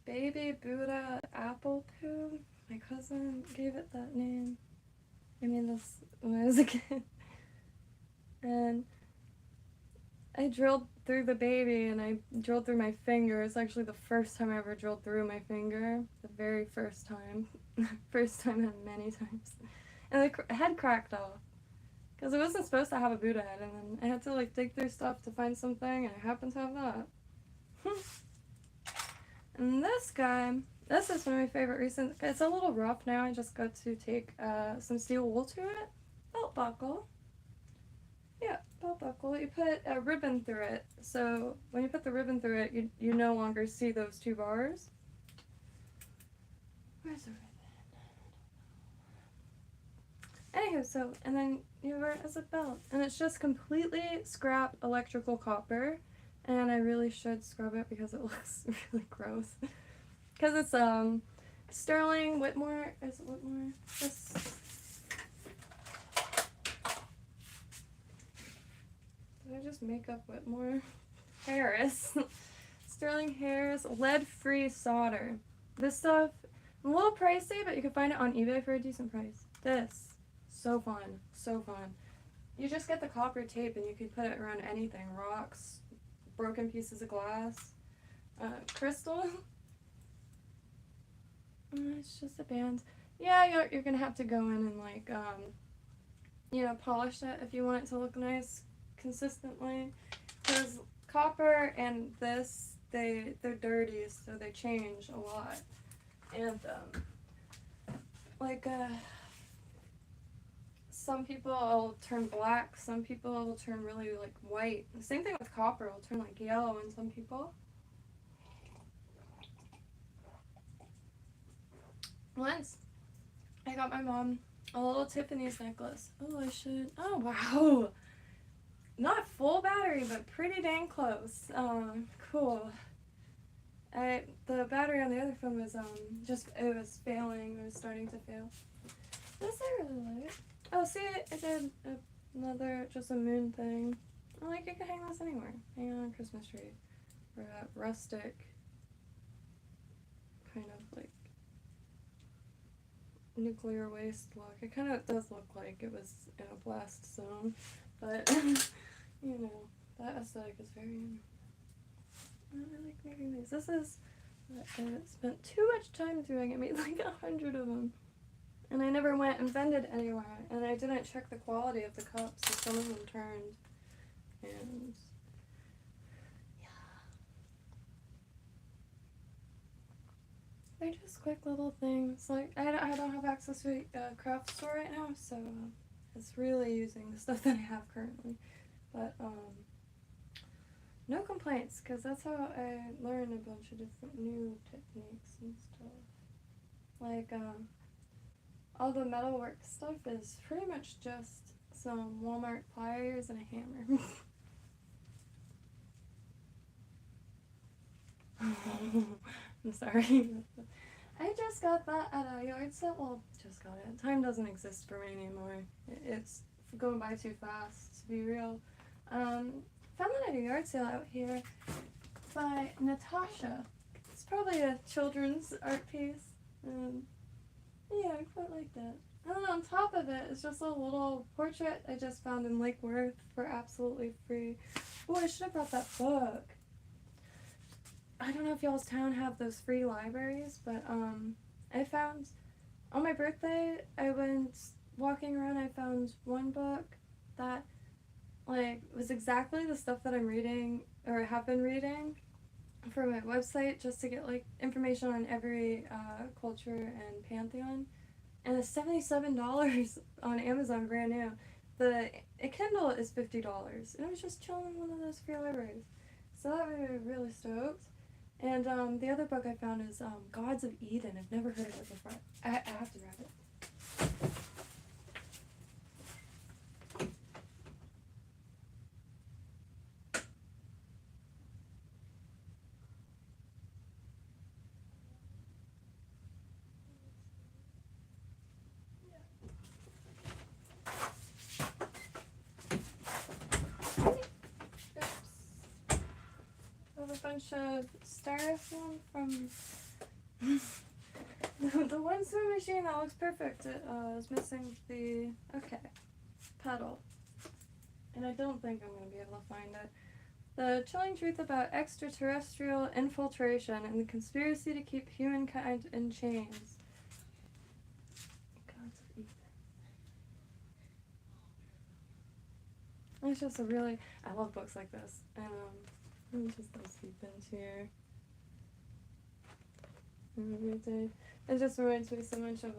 Baby Buddha Apple Poo. My cousin gave it that name. I made this when I was a kid. And I drilled through the baby and I drilled through my finger. It's actually the first time I ever drilled through my finger. The very first time. First time and many times. And the head cracked off. Because it wasn't supposed to have a Buddha head, and then I had to like dig through stuff to find something, and I happened to have that. And this guy, this is one of my favorite recent. It's a little rough now. I just got to take some steel wool to it. Belt buckle. Yeah, belt buckle. You put a ribbon through it, so when you put the ribbon through it, you no longer see those two bars. Where's the ribbon? Anywho, so, and then you wear it as a belt. And it's just completely scrap electrical copper. And I really should scrub it because it looks really gross. Because it's, Sterling Whitmore, is it Whitmore? This. Did I just make up Whitmore? Harris. Sterling Harris lead-free solder. This stuff, a little pricey, but you can find it on eBay for a decent price. This. So fun, so fun. You just get the copper tape and you can put it around anything. Rocks, broken pieces of glass, crystal. It's just a band. Yeah, you're gonna have to go in and like, you know, polish it if you want it to look nice consistently. Because copper and this, they're dirty, so they change a lot. And, some people will turn black, some people will turn really like white. The same thing with copper, it'll turn like yellow in some people. Once, I got my mom a little Tiffany's necklace. Oh wow! Not full battery, but pretty dang close. Cool. The battery on the other phone was, it was failing, it was starting to fail. This I really like. Oh, see, I did another, just a moon thing. Like, you can hang this anywhere. Hang it on a Christmas tree. Or that rustic kind of, like, nuclear waste look. It kind of does look like it was in a blast zone. But, you know, that aesthetic is very... I like making these. This is what I spent too much time doing. I made like 100 of them. And I never went and vended anywhere, and I didn't check the quality of the cups, so some of them turned, and yeah. They're just quick little things, like, I don't have access to a craft store right now, so it's really using the stuff that I have currently, but, no complaints, because that's how I learn a bunch of different new techniques and stuff. Like, all the metalwork stuff is pretty much just some Walmart pliers and a hammer. I'm sorry. I just got that at a yard sale. Well, just got it. Time doesn't exist for me anymore. It's going by too fast, to be real. Found it at a yard sale out here by Natasha. It's probably a children's art piece. Yeah, I quite like that. And then on top of it is just a little portrait I just found in Lake Worth for absolutely free. Oh, I should have brought that book. I don't know if y'all's town have those free libraries, but I found on my birthday, I went walking around, I found one book that like was exactly the stuff that I'm reading or have been reading for my website, just to get like information on every culture and pantheon. And it's $77 on Amazon, brand new. The Kindle is $50, and I was just chilling in one of those free libraries, so that made me really stoked. And the other book I found is Gods of Eden. I've never heard of it before. I have to grab it. A bunch of styrofoam from the one sewing machine that looks perfect. It is missing the pedal, and I don't think I'm gonna be able to find it. The chilling truth about extraterrestrial infiltration and the conspiracy to keep humankind in chains. Gods of Eden. It's just a really, I love books like this, and let me just sleep into here. It just reminds me so much of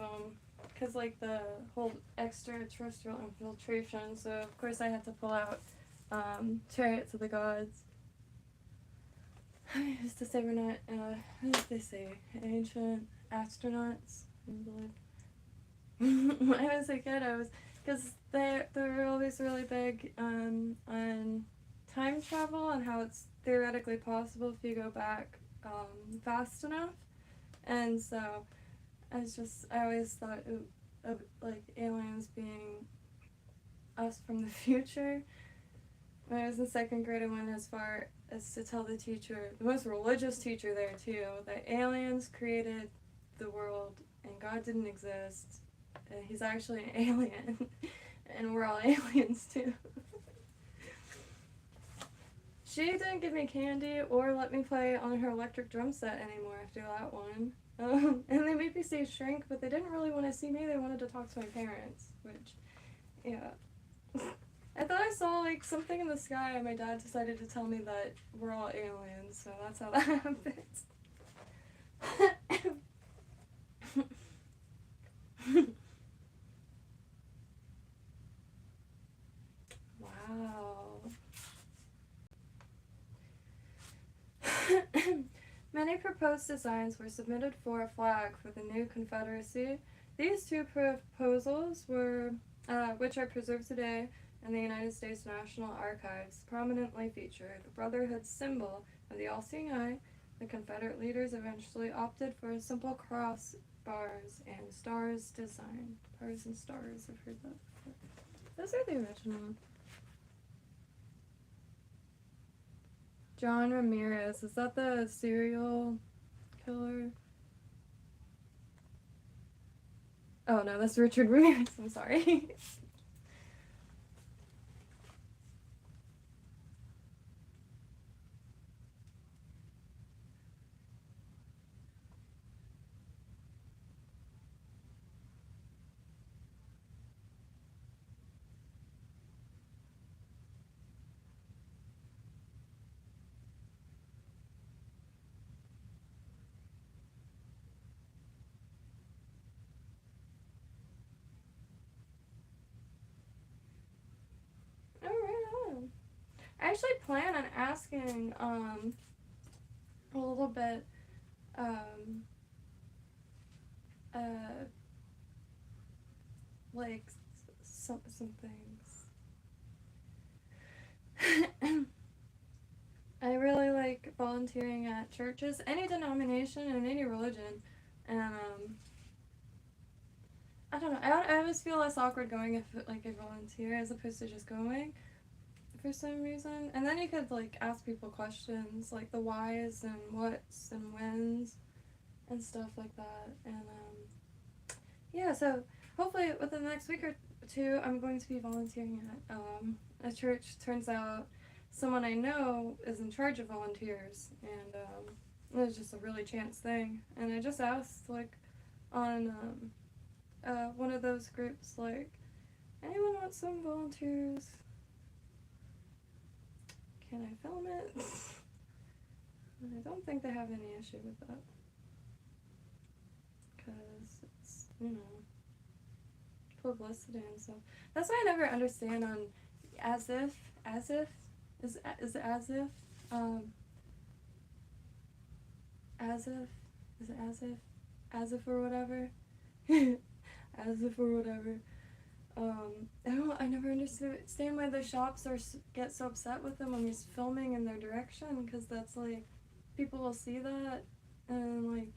because like the whole extraterrestrial infiltration. So of course I had to pull out Chariots of the Gods. I used to say we're not, what did they say? Ancient astronauts, I believe. When I was a kid, because they're always really big on time travel and how it's theoretically possible if you go back fast enough. And so I always thought of like aliens being us from the future. When I was in second grade, I went as far as to tell the teacher, the most religious teacher there too, that aliens created the world and God didn't exist. And he's actually an alien. And we're all aliens too. She didn't give me candy or let me play on her electric drum set anymore after that one. And they made me say Shrink, but they didn't really want to see me. They wanted to talk to my parents, which, yeah. I thought I saw like something in the sky, and my dad decided to tell me that we're all aliens, so that's how that happens. Wow. Many proposed designs were submitted for a flag for the new Confederacy. These two proposals were, which are preserved today in the United States National Archives, prominently feature the Brotherhood symbol of the all-seeing eye. The Confederate leaders eventually opted for a simple cross, bars, and stars design. Bars and stars, I've heard that before. Those are the original. John Ramirez, is that the serial killer? Oh no, that's Richard Ramirez, I'm sorry. I actually plan on asking a little bit like some things. I really like volunteering at churches, any denomination and any religion, and I don't know. I always feel less awkward going if like I volunteer as opposed to just going for some reason. And then you could like ask people questions like the whys and whats and whens and stuff like that. And yeah, so hopefully within the next week or two, I'm going to be volunteering at a church. Turns out someone I know is in charge of volunteers, and it was just a really chance thing. And I just asked like on one of those groups, like, anyone want some volunteers? Can I film it? And I don't think they have any issue with that, because it's, you know, publicity and stuff. That's why I never understand on as if is as if as it as if or whatever. As if or whatever. I never understand why the shops get so upset with them when he's filming in their direction, because that's like, people will see that, and like,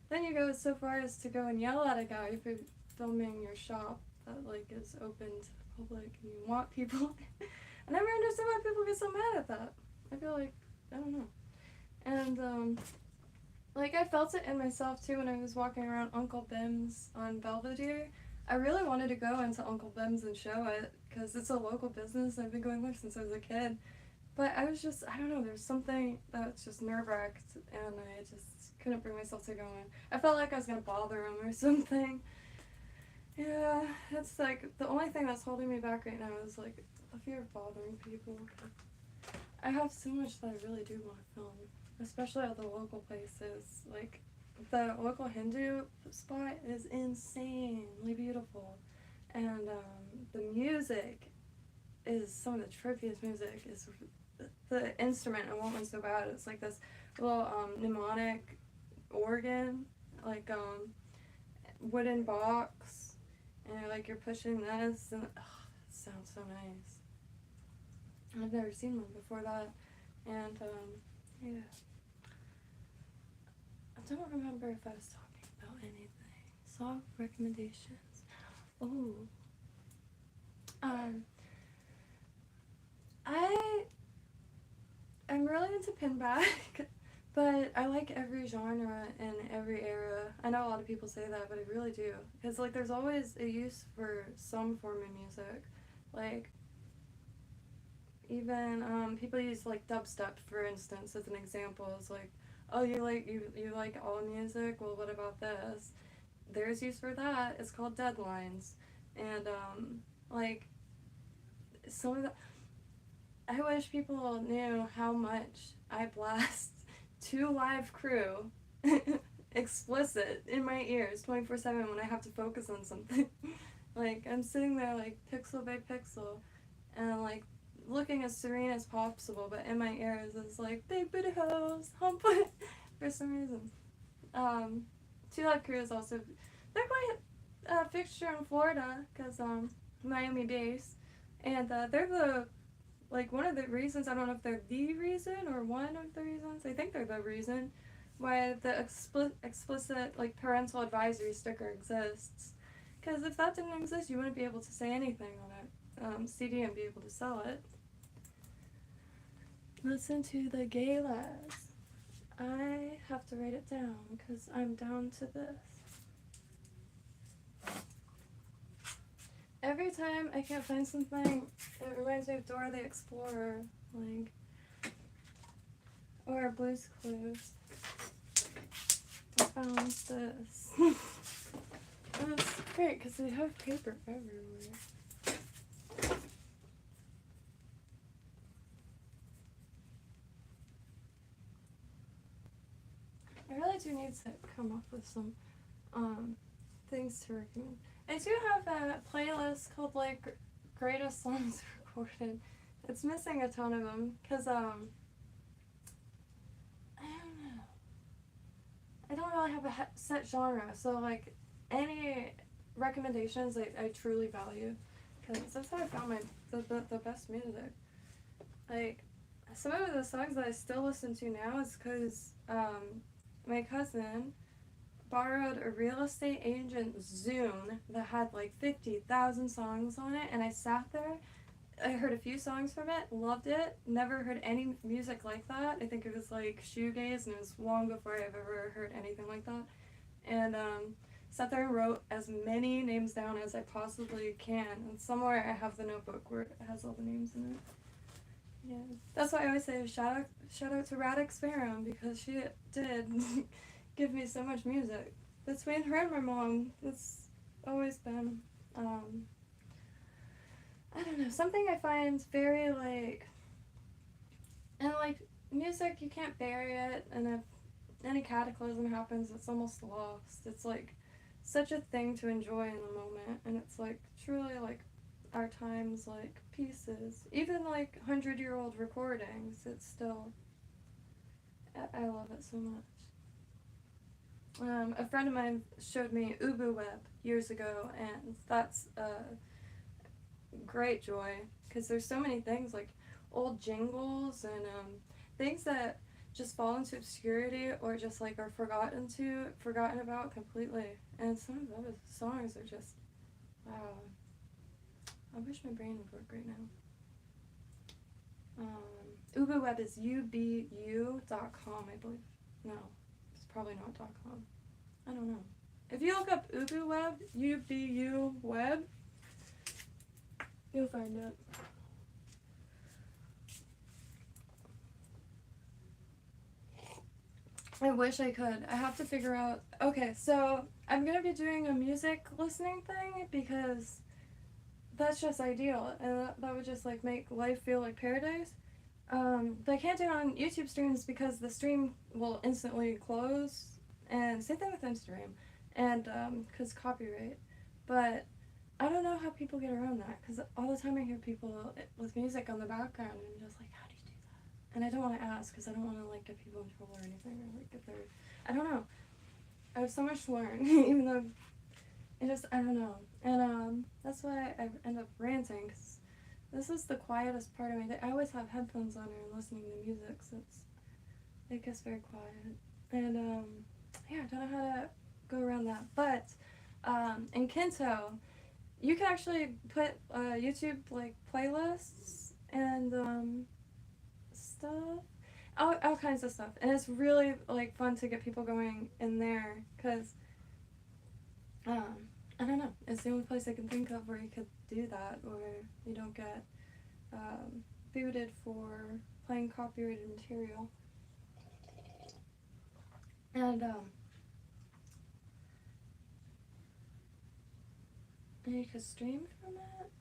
then you go so far as to go and yell at a guy for filming your shop that like is open to the public, and you want people. I never understood why people get so mad at that. I feel like, I don't know. And like, I felt it in myself too when I was walking around Uncle Bim's on Belvedere. I really wanted to go into Uncle Bim's and show it, because it's a local business. I've been going there since I was a kid. But I was just, I don't know, there's something that's just nerve-wracked, and I just couldn't bring myself to go in. I felt like I was going to bother him or something. Yeah, it's like, the only thing that's holding me back right now is like a fear of bothering people. I have so much that I really do want to film, especially at the local places. Like, the local Hindu spot is insanely beautiful, and the music is some of the trippiest music. Is the instrument, I want one so bad. It's like this little mnemonic organ, like wooden box, and like you're pushing this, and it sounds so nice. I've never seen one before that, and yeah. I don't remember if I was talking about anything. Song recommendations. Oh. I'm really into pinback, but I like every genre and every era. I know a lot of people say that, but I really do. Because, like, there's always a use for some form of music. Like, even, people use, like, dubstep, for instance, as an example. It's like, oh, you like all music? Well, what about this? There's use for that. It's called deadlines. And, like, some of the... I wish people knew how much I blast 2 Live Crew explicit in my ears 24/7 when I have to focus on something. Like, I'm sitting there, like, pixel by pixel, and, like, looking as serene as possible, but in my ears it's like, big booty hoes, hump it, for some reason. 2 Live Crew is also, they're quite a fixture in Florida, because, Miami base, and, they're the, like, one of the reasons, I don't know if they're the reason, or one of the reasons, I think they're the reason, why the explicit, like, parental advisory sticker exists. Because if that didn't exist, you wouldn't be able to say anything on it. CD and be able to sell it. Listen to the gay lads. I have to write it down because I'm down to this. Every time I can't find something, it reminds me of Dora the Explorer, like, or Blue's Clues. I found this. And it's great because they have paper everywhere. I really do need to come up with some things to recommend. I do have a playlist called, like, Greatest Songs Recorded it's missing a ton of them, because, I don't know. I don't really have a set genre, so, like, any recommendations I truly value, because that's how I found the best music. Like, some of the songs that I still listen to now is because, my cousin borrowed a real estate agent Zune that had like 50,000 songs on it, and I sat there. I heard a few songs from it, loved it, never heard any music like that. I think it was like shoegaze, and it was long before I've ever heard anything like that. And sat there and wrote as many names down as I possibly can. And somewhere I have the notebook where it has all the names in it. Yeah, that's why I always say shout out to Radix Farum, because she did give me so much music. Between her and my mom, it's always been, I don't know, something I find very, like, and, like, music, you can't bury it, and if any cataclysm happens, it's almost lost. It's, like, such a thing to enjoy in the moment, and it's, like, truly, like, our time's, like, pieces. Even, like, 100-year-old recordings, it's still, I love it so much. A friend of mine showed me Web years ago, and that's a great joy, because there's so many things, like old jingles and things that just fall into obscurity or just like are forgotten about completely. And some of those songs are just, wow. I wish my brain would work right now. Web is ubu.com, I believe. No. Probably not .com. I don't know. If you look up Web, UBU Web, you'll find it. I wish I could. I have to figure out. Okay, so I'm gonna be doing a music listening thing, because that's just ideal, and that would just like make life feel like paradise. But I can't do it on YouTube streams because the stream will instantly close, and same thing with Instagram, and because copyright. But I don't know how people get around that, because all the time I hear people with music on the background, and I'm just like, how do you do that? And I don't want to ask, because I don't want to like get people in trouble or anything, or like get their, I don't know. I have so much to learn, even though it just, I don't know. And that's why I end up ranting, because this is the quietest part of my day. I always have headphones on and listening to music, so it gets very quiet. And yeah, I don't know how to go around that. But in Kynto, you can actually put YouTube like playlists and stuff, all kinds of stuff, and it's really like fun to get people going in there, because I don't know, it's the only place I can think of where you could do that, where you don't get booted for playing copyrighted material. And you could stream from it.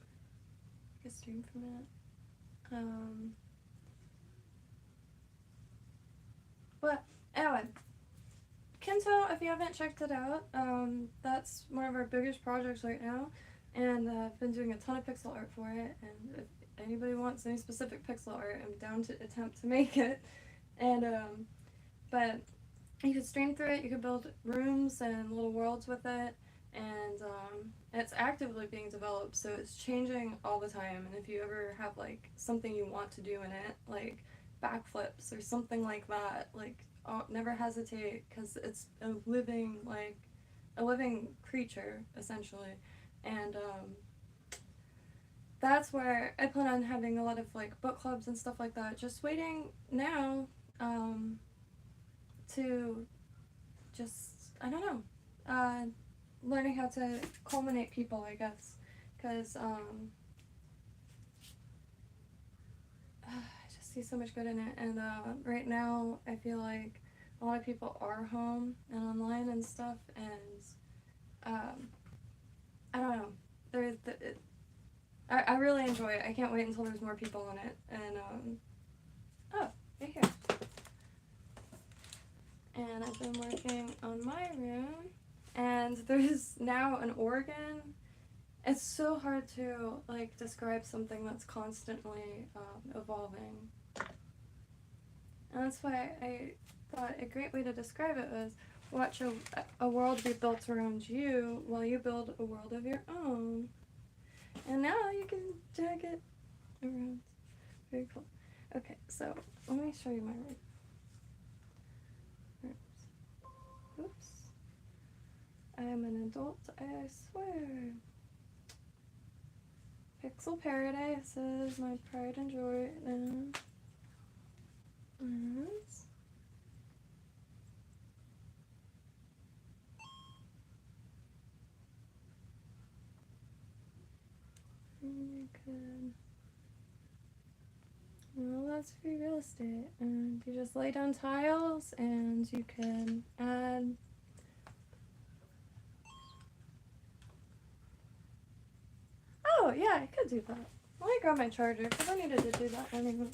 But anyway, Kynto, if you haven't checked it out, that's one of our biggest projects right now, and I've been doing a ton of pixel art for it, and if anybody wants any specific pixel art, I'm down to attempt to make it. And but you could stream through it, you could build rooms and little worlds with it, and it's actively being developed, so it's changing all the time. And if you ever have like something you want to do in it, like backflips or something like that, like never hesitate, because it's a living creature essentially. And that's where I plan on having a lot of like book clubs and stuff like that, just waiting now to just, I don't know, learning how to culminate people, I guess, because I just see so much good in it. And right now I feel like a lot of people are home and online and stuff, and I don't know, I really enjoy it. I can't wait until there's more people in it. And oh, right here. And I've been working on my room, and there's now an organ it's so hard to like describe something that's constantly evolving. And that's why I thought a great way to describe it was watch a world be built around you while you build a world of your own. And now you can drag it around. Very cool. Okay, so let me show you my room. Oops. I am an adult, I swear. Pixel Paradise is my pride and joy now. And you could, well, that's free real estate. And you just lay down tiles and you can add oh, yeah, I could do that. Let me grab my charger because I needed to do that anyway.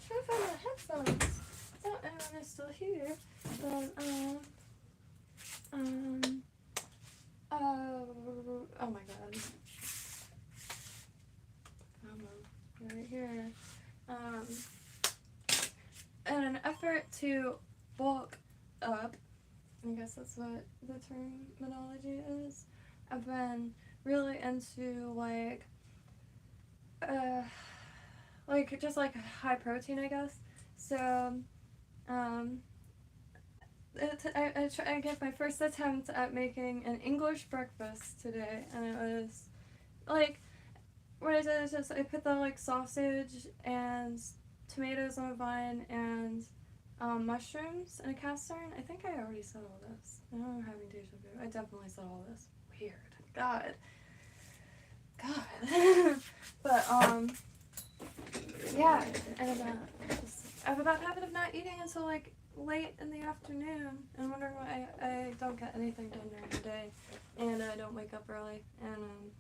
Trying to find my headphones. I don't know when they're still here. But, Um, oh my god. Right here. In an effort to bulk up, I guess that's what the terminology is, I've been really into just like high protein, I guess. So, um, I gave my first attempt at making an English breakfast today, and it was like, what I did is just I put the like sausage and tomatoes on a vine and mushrooms in a cast iron. I think I already said all this. I know I'm having deja vu. I definitely said all this. Weird. God. But yeah, and I have a bad habit of not eating until like late in the afternoon, and wondering why I don't get anything done during the day, and I don't wake up early, and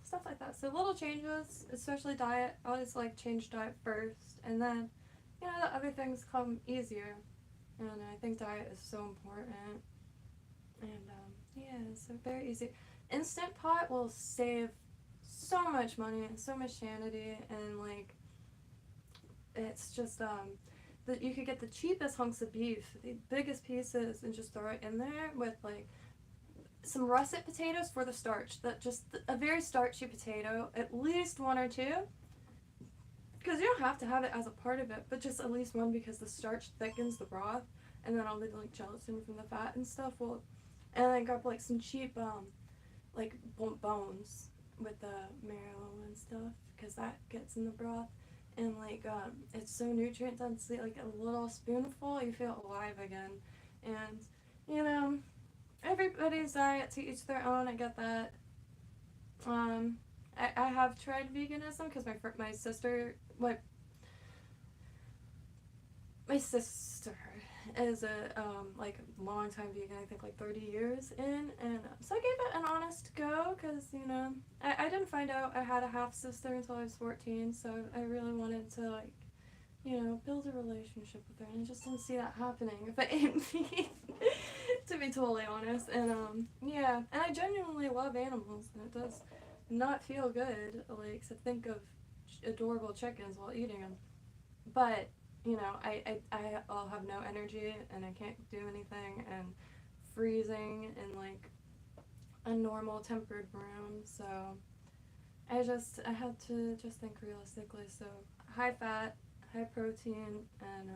stuff like that. So little changes, especially diet. I always like change diet first, and then the other things come easier. And I think diet is so important. And yeah, so very easy. Instant Pot will save so much money and so much sanity, and like it's just that you could get the cheapest hunks of beef, the biggest pieces, and just throw it in there with like some russet potatoes for the starch. That just a very starchy potato, at least one or two, because you don't have to have it as a part of it, but just at least one, because the starch thickens the broth, and then all the like gelatin from the fat and stuff will. And then grab like some cheap like bones with the marrow and stuff, because that gets in the broth, and like it's so nutrient dense. Like a little spoonful, you feel alive again. And everybody's diet to each their own. I get that. I have tried veganism because my sister is a like long time vegan. I think like 30 years in, and so I gave it an honest go, because I didn't find out I had a half sister until I was 14. So I really wanted to like build a relationship with her, and I just didn't see that happening if I ate meat. To be totally honest. And yeah, and I genuinely love animals, and it does not feel good like to think of adorable chickens while eating them, but I'll have no energy, and I can't do anything, and freezing in like a normal tempered room. So I had to just think realistically. So high fat, high protein, and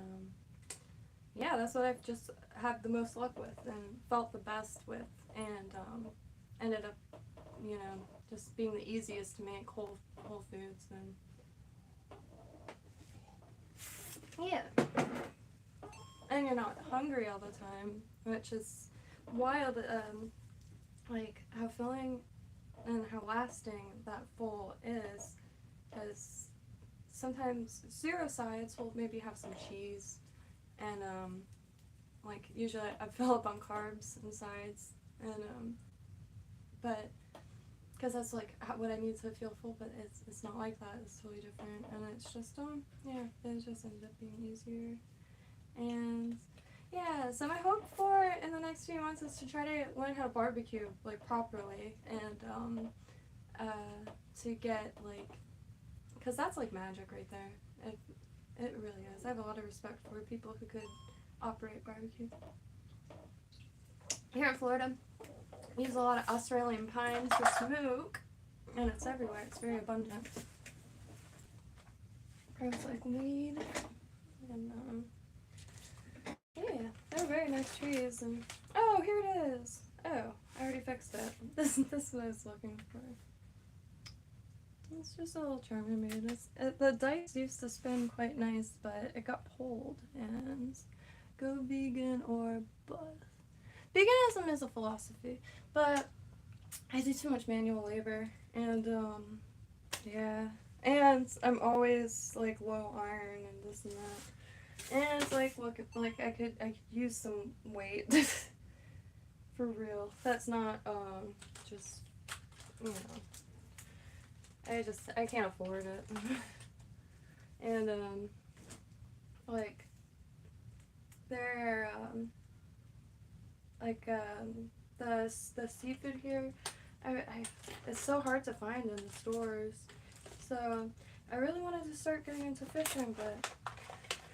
yeah, that's what I've just had the most luck with and felt the best with, and ended up just being the easiest to make whole foods. And yeah, and you're not hungry all the time, which is wild. Like how filling and how lasting that full is, because sometimes zero sides will maybe have some cheese, and like usually I fill up on carbs and sides, and but because that's like what I need to feel full, but it's not like that. It's totally different, and it's just yeah, it just ended up being easier. And yeah, so my hope for in the next few months is to try to learn how to barbecue like properly, and to get like, because that's like magic right there. It really is. I have a lot of respect for people who could operate barbecue. Here in Florida, we use a lot of Australian pine for smoke, and it's everywhere. It's very abundant. It's like weed, and yeah, they're very nice trees. And oh, here it is. Oh, I already fixed it. This is what I was looking for. It's just a little charm I made. The dice used to spin quite nice, but it got pulled. And go vegan or bust. Veganism is a philosophy, but I do too much manual labor, and yeah, and I'm always like low iron and this and that, and it's like, look, like I could use some weight. For real. That's not just I can't afford it. And like there like the seafood here, it's so hard to find in the stores. So I really wanted to start getting into fishing, but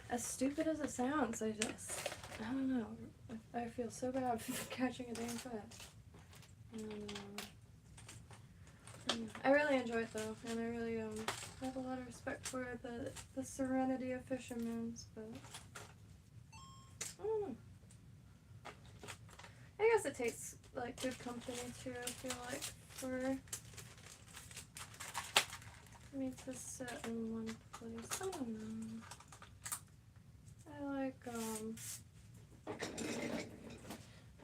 as stupid as it sounds, I don't know. I feel so bad for catching a damn fish. I really enjoy it though, and I really have a lot of respect for the serenity of fishermen, but I don't know. I guess it takes like good company too, I feel like, for me to sit in one place. I don't know.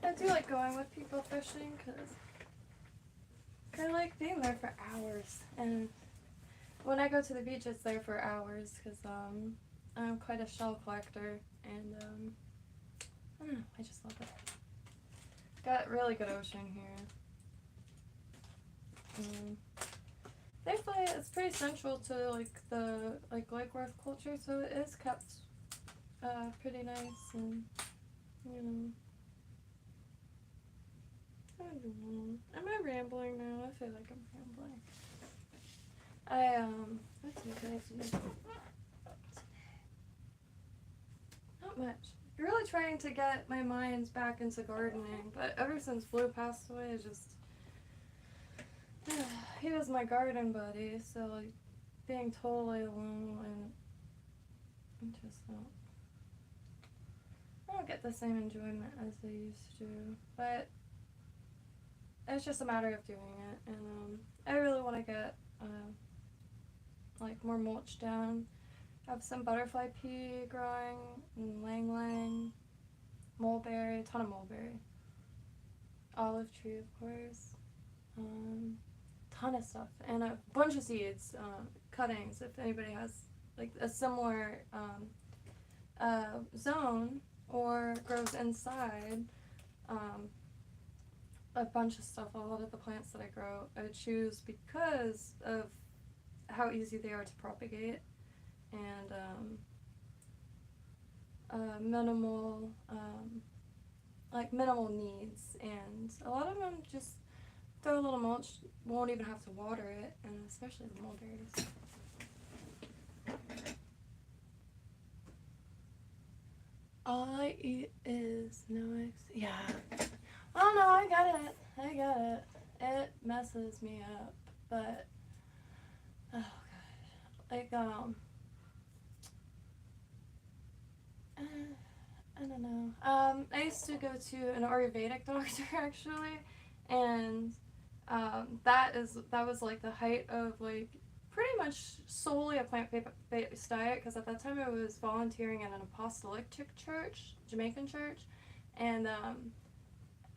I do like going with people fishing because I like being there for hours, and when I go to the beach it's there for hours because I'm quite a shell collector, and I don't know, I just love it. Got really good ocean here. Thankfully it's pretty central to like the Lake Worth culture, so it is kept pretty nice, and you know. I don't know. Am I rambling now? I feel like I'm rambling. Let's see, what did I do today? Not much. I'm really trying to get my mind back into gardening, but ever since Blue passed away, I just, he was my garden buddy, so like being totally alone, and I don't get the same enjoyment as I used to, but it's just a matter of doing it, and I really want to get like more mulch down. I have some butterfly pea growing, and lang lang, mulberry, ton of mulberry, olive tree of course, ton of stuff, and a bunch of seeds, cuttings. If anybody has like a similar zone or grows inside. A bunch of stuff. A lot of the plants that I grow, I choose because of how easy they are to propagate, and minimal needs, and a lot of them just throw a little mulch, won't even have to water it, and especially the mulberries. All I eat is yeah. Oh no, I get it. It messes me up, but oh god, like I don't know. I used to go to an Ayurvedic doctor actually, and that was like the height of like pretty much solely a plant-based diet, because at that time I was volunteering at an apostolic church, Jamaican church, and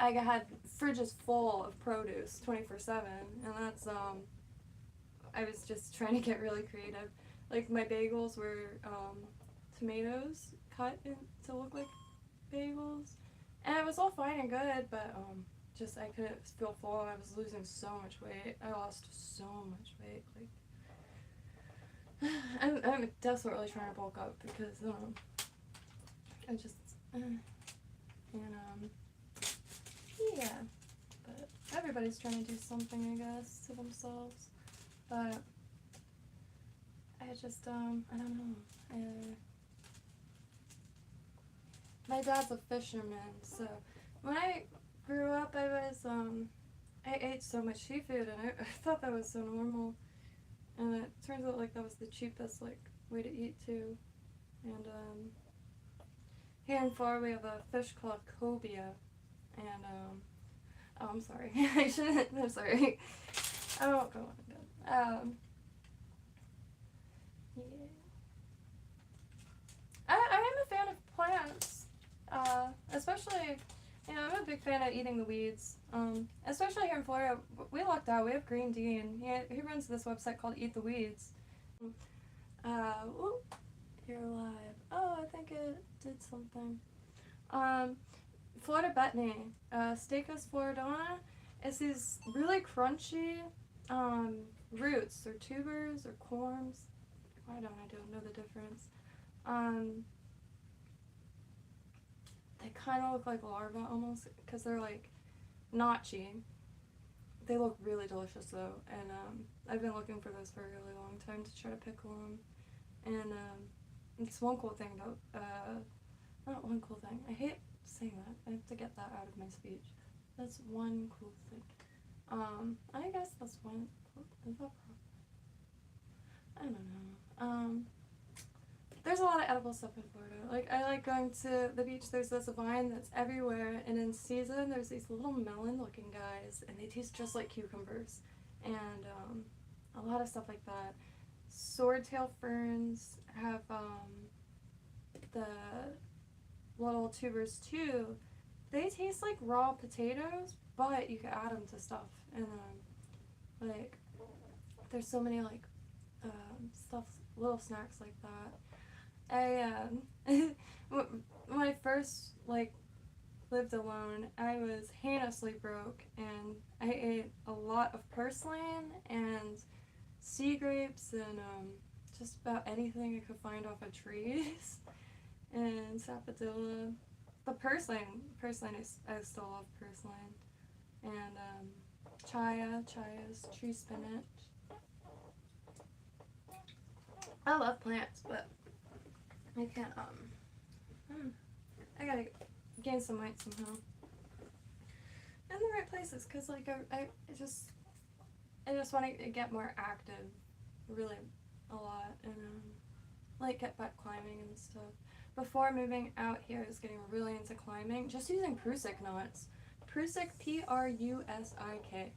I had fridges full of produce 24/7, and that's I was just trying to get really creative. Like my bagels were tomatoes cut in to look like bagels, and it was all fine and good, but just I couldn't feel full. I was losing so much weight. I lost so much weight. Like I'm desperately trying to bulk up because I just yeah, but everybody's trying to do something, I guess, to themselves, but I just I don't know. My dad's a fisherman, so when I grew up, I ate so much seafood, and I thought that was so normal, and it turns out like that was the cheapest like way to eat too. And here in Florida we have a fish called cobia, and oh, I'm sorry, I shouldn't. I'm sorry. I won't go on again. Yeah. I am a fan of plants. Especially, I'm a big fan of eating the weeds. Especially here in Florida, we lucked out. We have Green Dean. He runs this website called Eat the Weeds. Ooh, you're live. Oh, I think it did something. Florida Betony, Stachys floridana. It's these really crunchy roots, or tubers, or corms. I don't know the difference. they kind of look like larvae almost, because they're like notchy. They look really delicious though, and I've been looking for those for a really long time to try to pickle them. And it's one cool thing about, not one cool thing, I hate saying that, I have to get that out of my speech. That's one cool thing. I guess that's one, is that proper? I don't know. There's a lot of edible stuff in Florida. Like, I like going to the beach. There's this vine that's everywhere, and in season there's these little melon-looking guys, and they taste just like cucumbers, and a lot of stuff like that. Swordtail ferns have the little tubers too. They taste like raw potatoes, but you can add them to stuff, and like there's so many like stuff, little snacks like that. When I first like lived alone, I was heinously broke, and I ate a lot of purslane and sea grapes and just about anything I could find off of trees and sapodilla. The purslane I still love purslane, and chaya's tree spinach. I love plants, but I can't, I gotta gain some weight somehow. In the right places, because, like, I just want to get more active, really, a lot, and, like, get back climbing and stuff. Before moving out here, I was getting really into climbing, just using Prusik knots. Prusik, Prusik.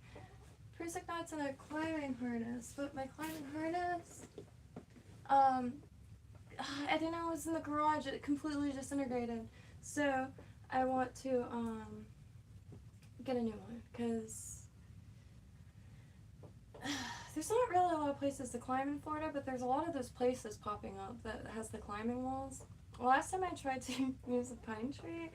Prusik knots and a climbing harness, but my climbing harness, I didn't know it was in the garage. It completely disintegrated. So I want to get a new one, because there's not really a lot of places to climb in Florida, but there's a lot of those places popping up that has the climbing walls. Last time I tried to use a pine tree,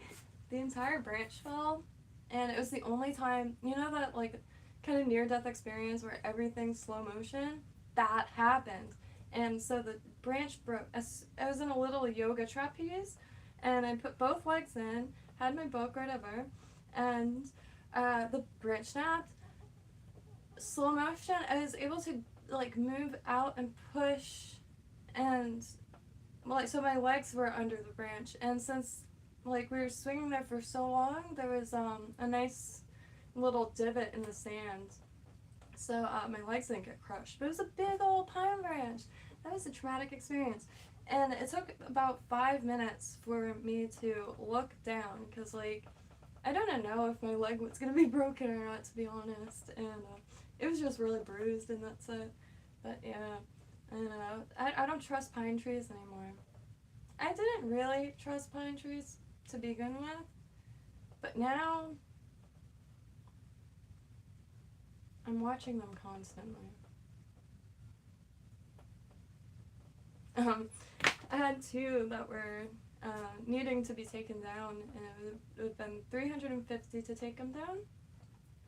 the entire branch fell, and it was the only time, you know, that like kind of near-death experience where everything's slow motion? That happened. And so the branch broke. I was in a little yoga trapeze, and I put both legs in, had my book right over, and the branch snapped. Slow motion, I was able to like move out and push, and like so my legs were under the branch, and since like we were swinging there for so long, there was a nice little divot in the sand. So my legs didn't get crushed, but it was a big old pine branch. That was a traumatic experience. And it took about 5 minutes for me to look down, because like, I don't know if my leg was going to be broken or not, to be honest. And it was just really bruised, and that's it. But yeah, I don't trust pine trees anymore. I didn't really trust pine trees to begin with, but now I'm watching them constantly. I had 2 that were needing to be taken down, and it would have been $350 to take them down,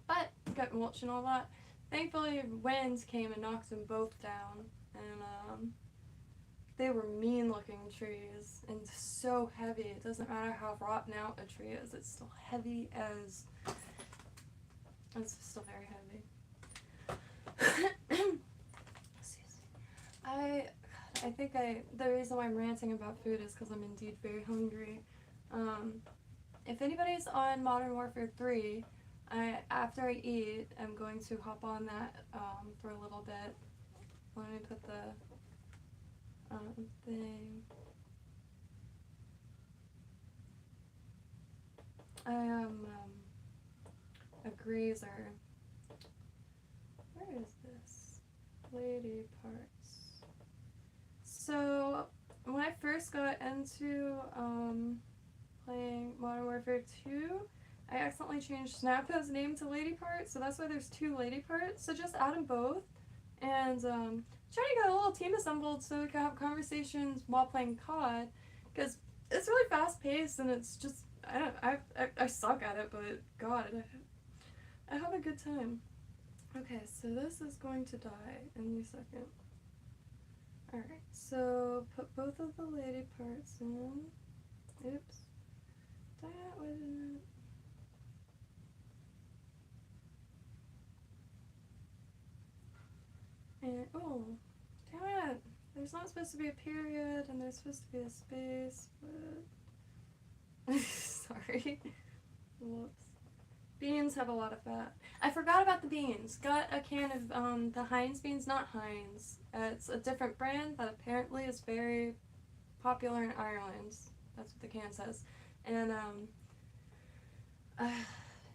but got mulch and all that. Thankfully, winds came and knocked them both down, and they were mean-looking trees and so heavy. It doesn't matter how rotten out a tree is; it's still heavy as. It's still very heavy. I think the reason why I'm ranting about food is because I'm indeed very hungry. If anybody's on Modern Warfare 3, after I eat, I'm going to hop on that for a little bit. Let me put the thing. I am a grazer. Where is this? Lady parts. So when I first got into playing Modern Warfare 2, I accidentally changed Snapco's name to Lady Parts, so that's why there's 2 Lady Parts. So just add them both, and try to get a little team assembled so we can have conversations while playing COD, because it's really fast paced, and it's just, I suck at it, but God, I have a good time. Okay, so this is going to die any second. Alright, so put both of the lady parts in. Oops. Why didn't it? And, oh, damn it. There's not supposed to be a period, and there's supposed to be a space, but... Sorry. Whoops. Beans have a lot of fat. I forgot about the beans. Got a can of the Heinz beans, not Heinz. It's a different brand that apparently is very popular in Ireland. That's what the can says. And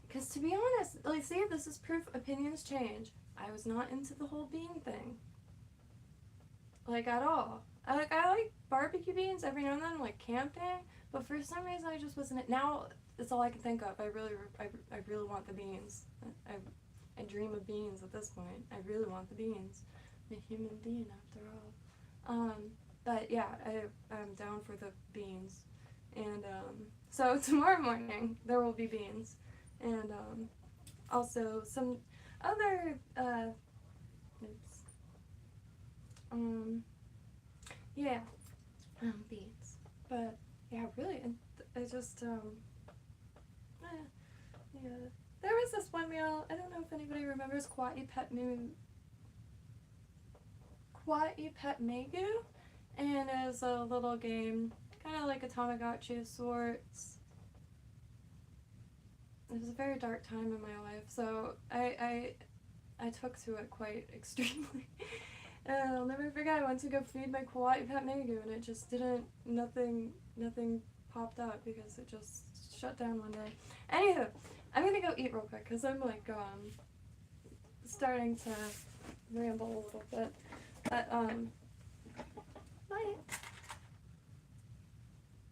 because to be honest, like, see, this is proof opinions change. I was not into the whole bean thing, like, at all. I like barbecue beans every now and then, like camping, but for some reason I just wasn't. Now it's all I can think of. I really want the beans. I dream of beans at this point. I really want the beans. I'm a human being after all. But yeah, I'm down for the beans. And so tomorrow morning there will be beans, and also some other yeah, beans. But yeah, really, I just yeah. There was this one meal, I don't know if anybody remembers Kwai Pet Megu, and it was a little game, kind of like a Tamagotchi of sorts. It was a very dark time in my life, so I took to it quite extremely. And I'll never forget, I went to go feed my Kawaii Pet Megu, and it just didn't, nothing popped up because it just shut down one day. Anywho, I'm gonna go eat real quick because I'm like starting to ramble a little bit. But bye.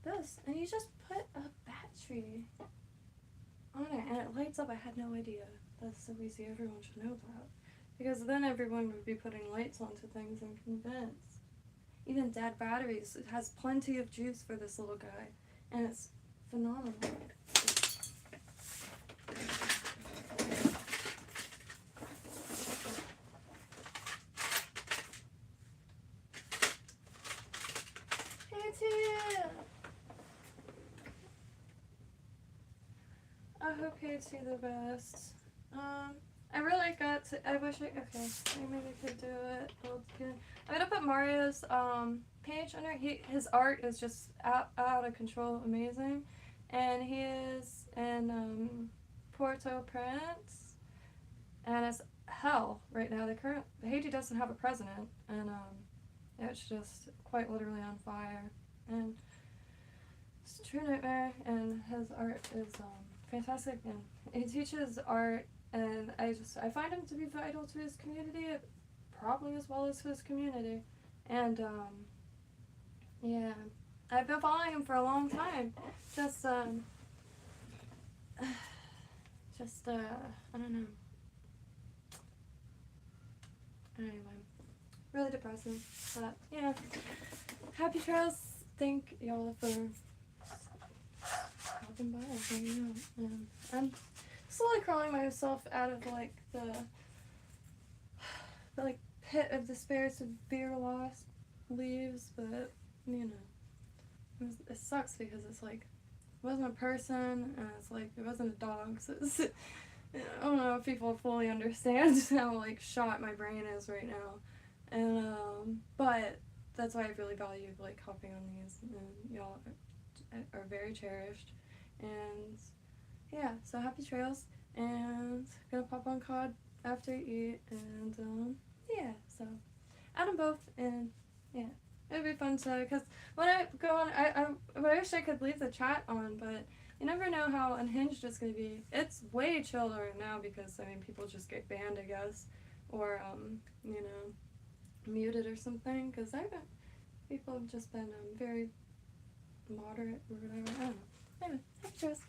This, and you just put a battery on it and it lights up. I had no idea. That's so easy. Everyone should know that. Because then everyone would be putting lights onto things and convince. Even Dad Batteries, it has plenty of juice for this little guy. And it's phenomenal. Hey, Tia! I hope Katie the best. I really got to, I wish I, okay, maybe I could do it. I'm gonna put Mario's page under. His art is just out of control, amazing, and he is in Port-au-Prince, and it's hell right now. Haiti doesn't have a president, and it's just quite literally on fire, and it's a true nightmare. And his art is fantastic, and he teaches art. And I find him to be vital to his community, probably as well as his community. And, yeah, I've been following him for a long time. Just, I don't know. Anyway, really depressing. But, yeah, happy trails. Thank y'all for stopping by and hanging out. I'm slowly crawling myself out of like the like pit of despair severe loss leaves, but you know, it sucks because it's like it wasn't a person, and it's like it wasn't a dog, so it's, I don't know if people fully understand how like shot my brain is right now, and but that's why I really value like hopping on these, and y'all are very cherished. And yeah, so happy trails, and gonna pop on COD after I eat, and yeah, so add them both, and yeah, it'd be fun to, because when I go on, I wish I could leave the chat on, but you never know how unhinged it's gonna be. It's way chiller now because, I mean, people just get banned, I guess, or, you know, muted or something, because people have just been very moderate or whatever, I don't know. Anyway, happy trails.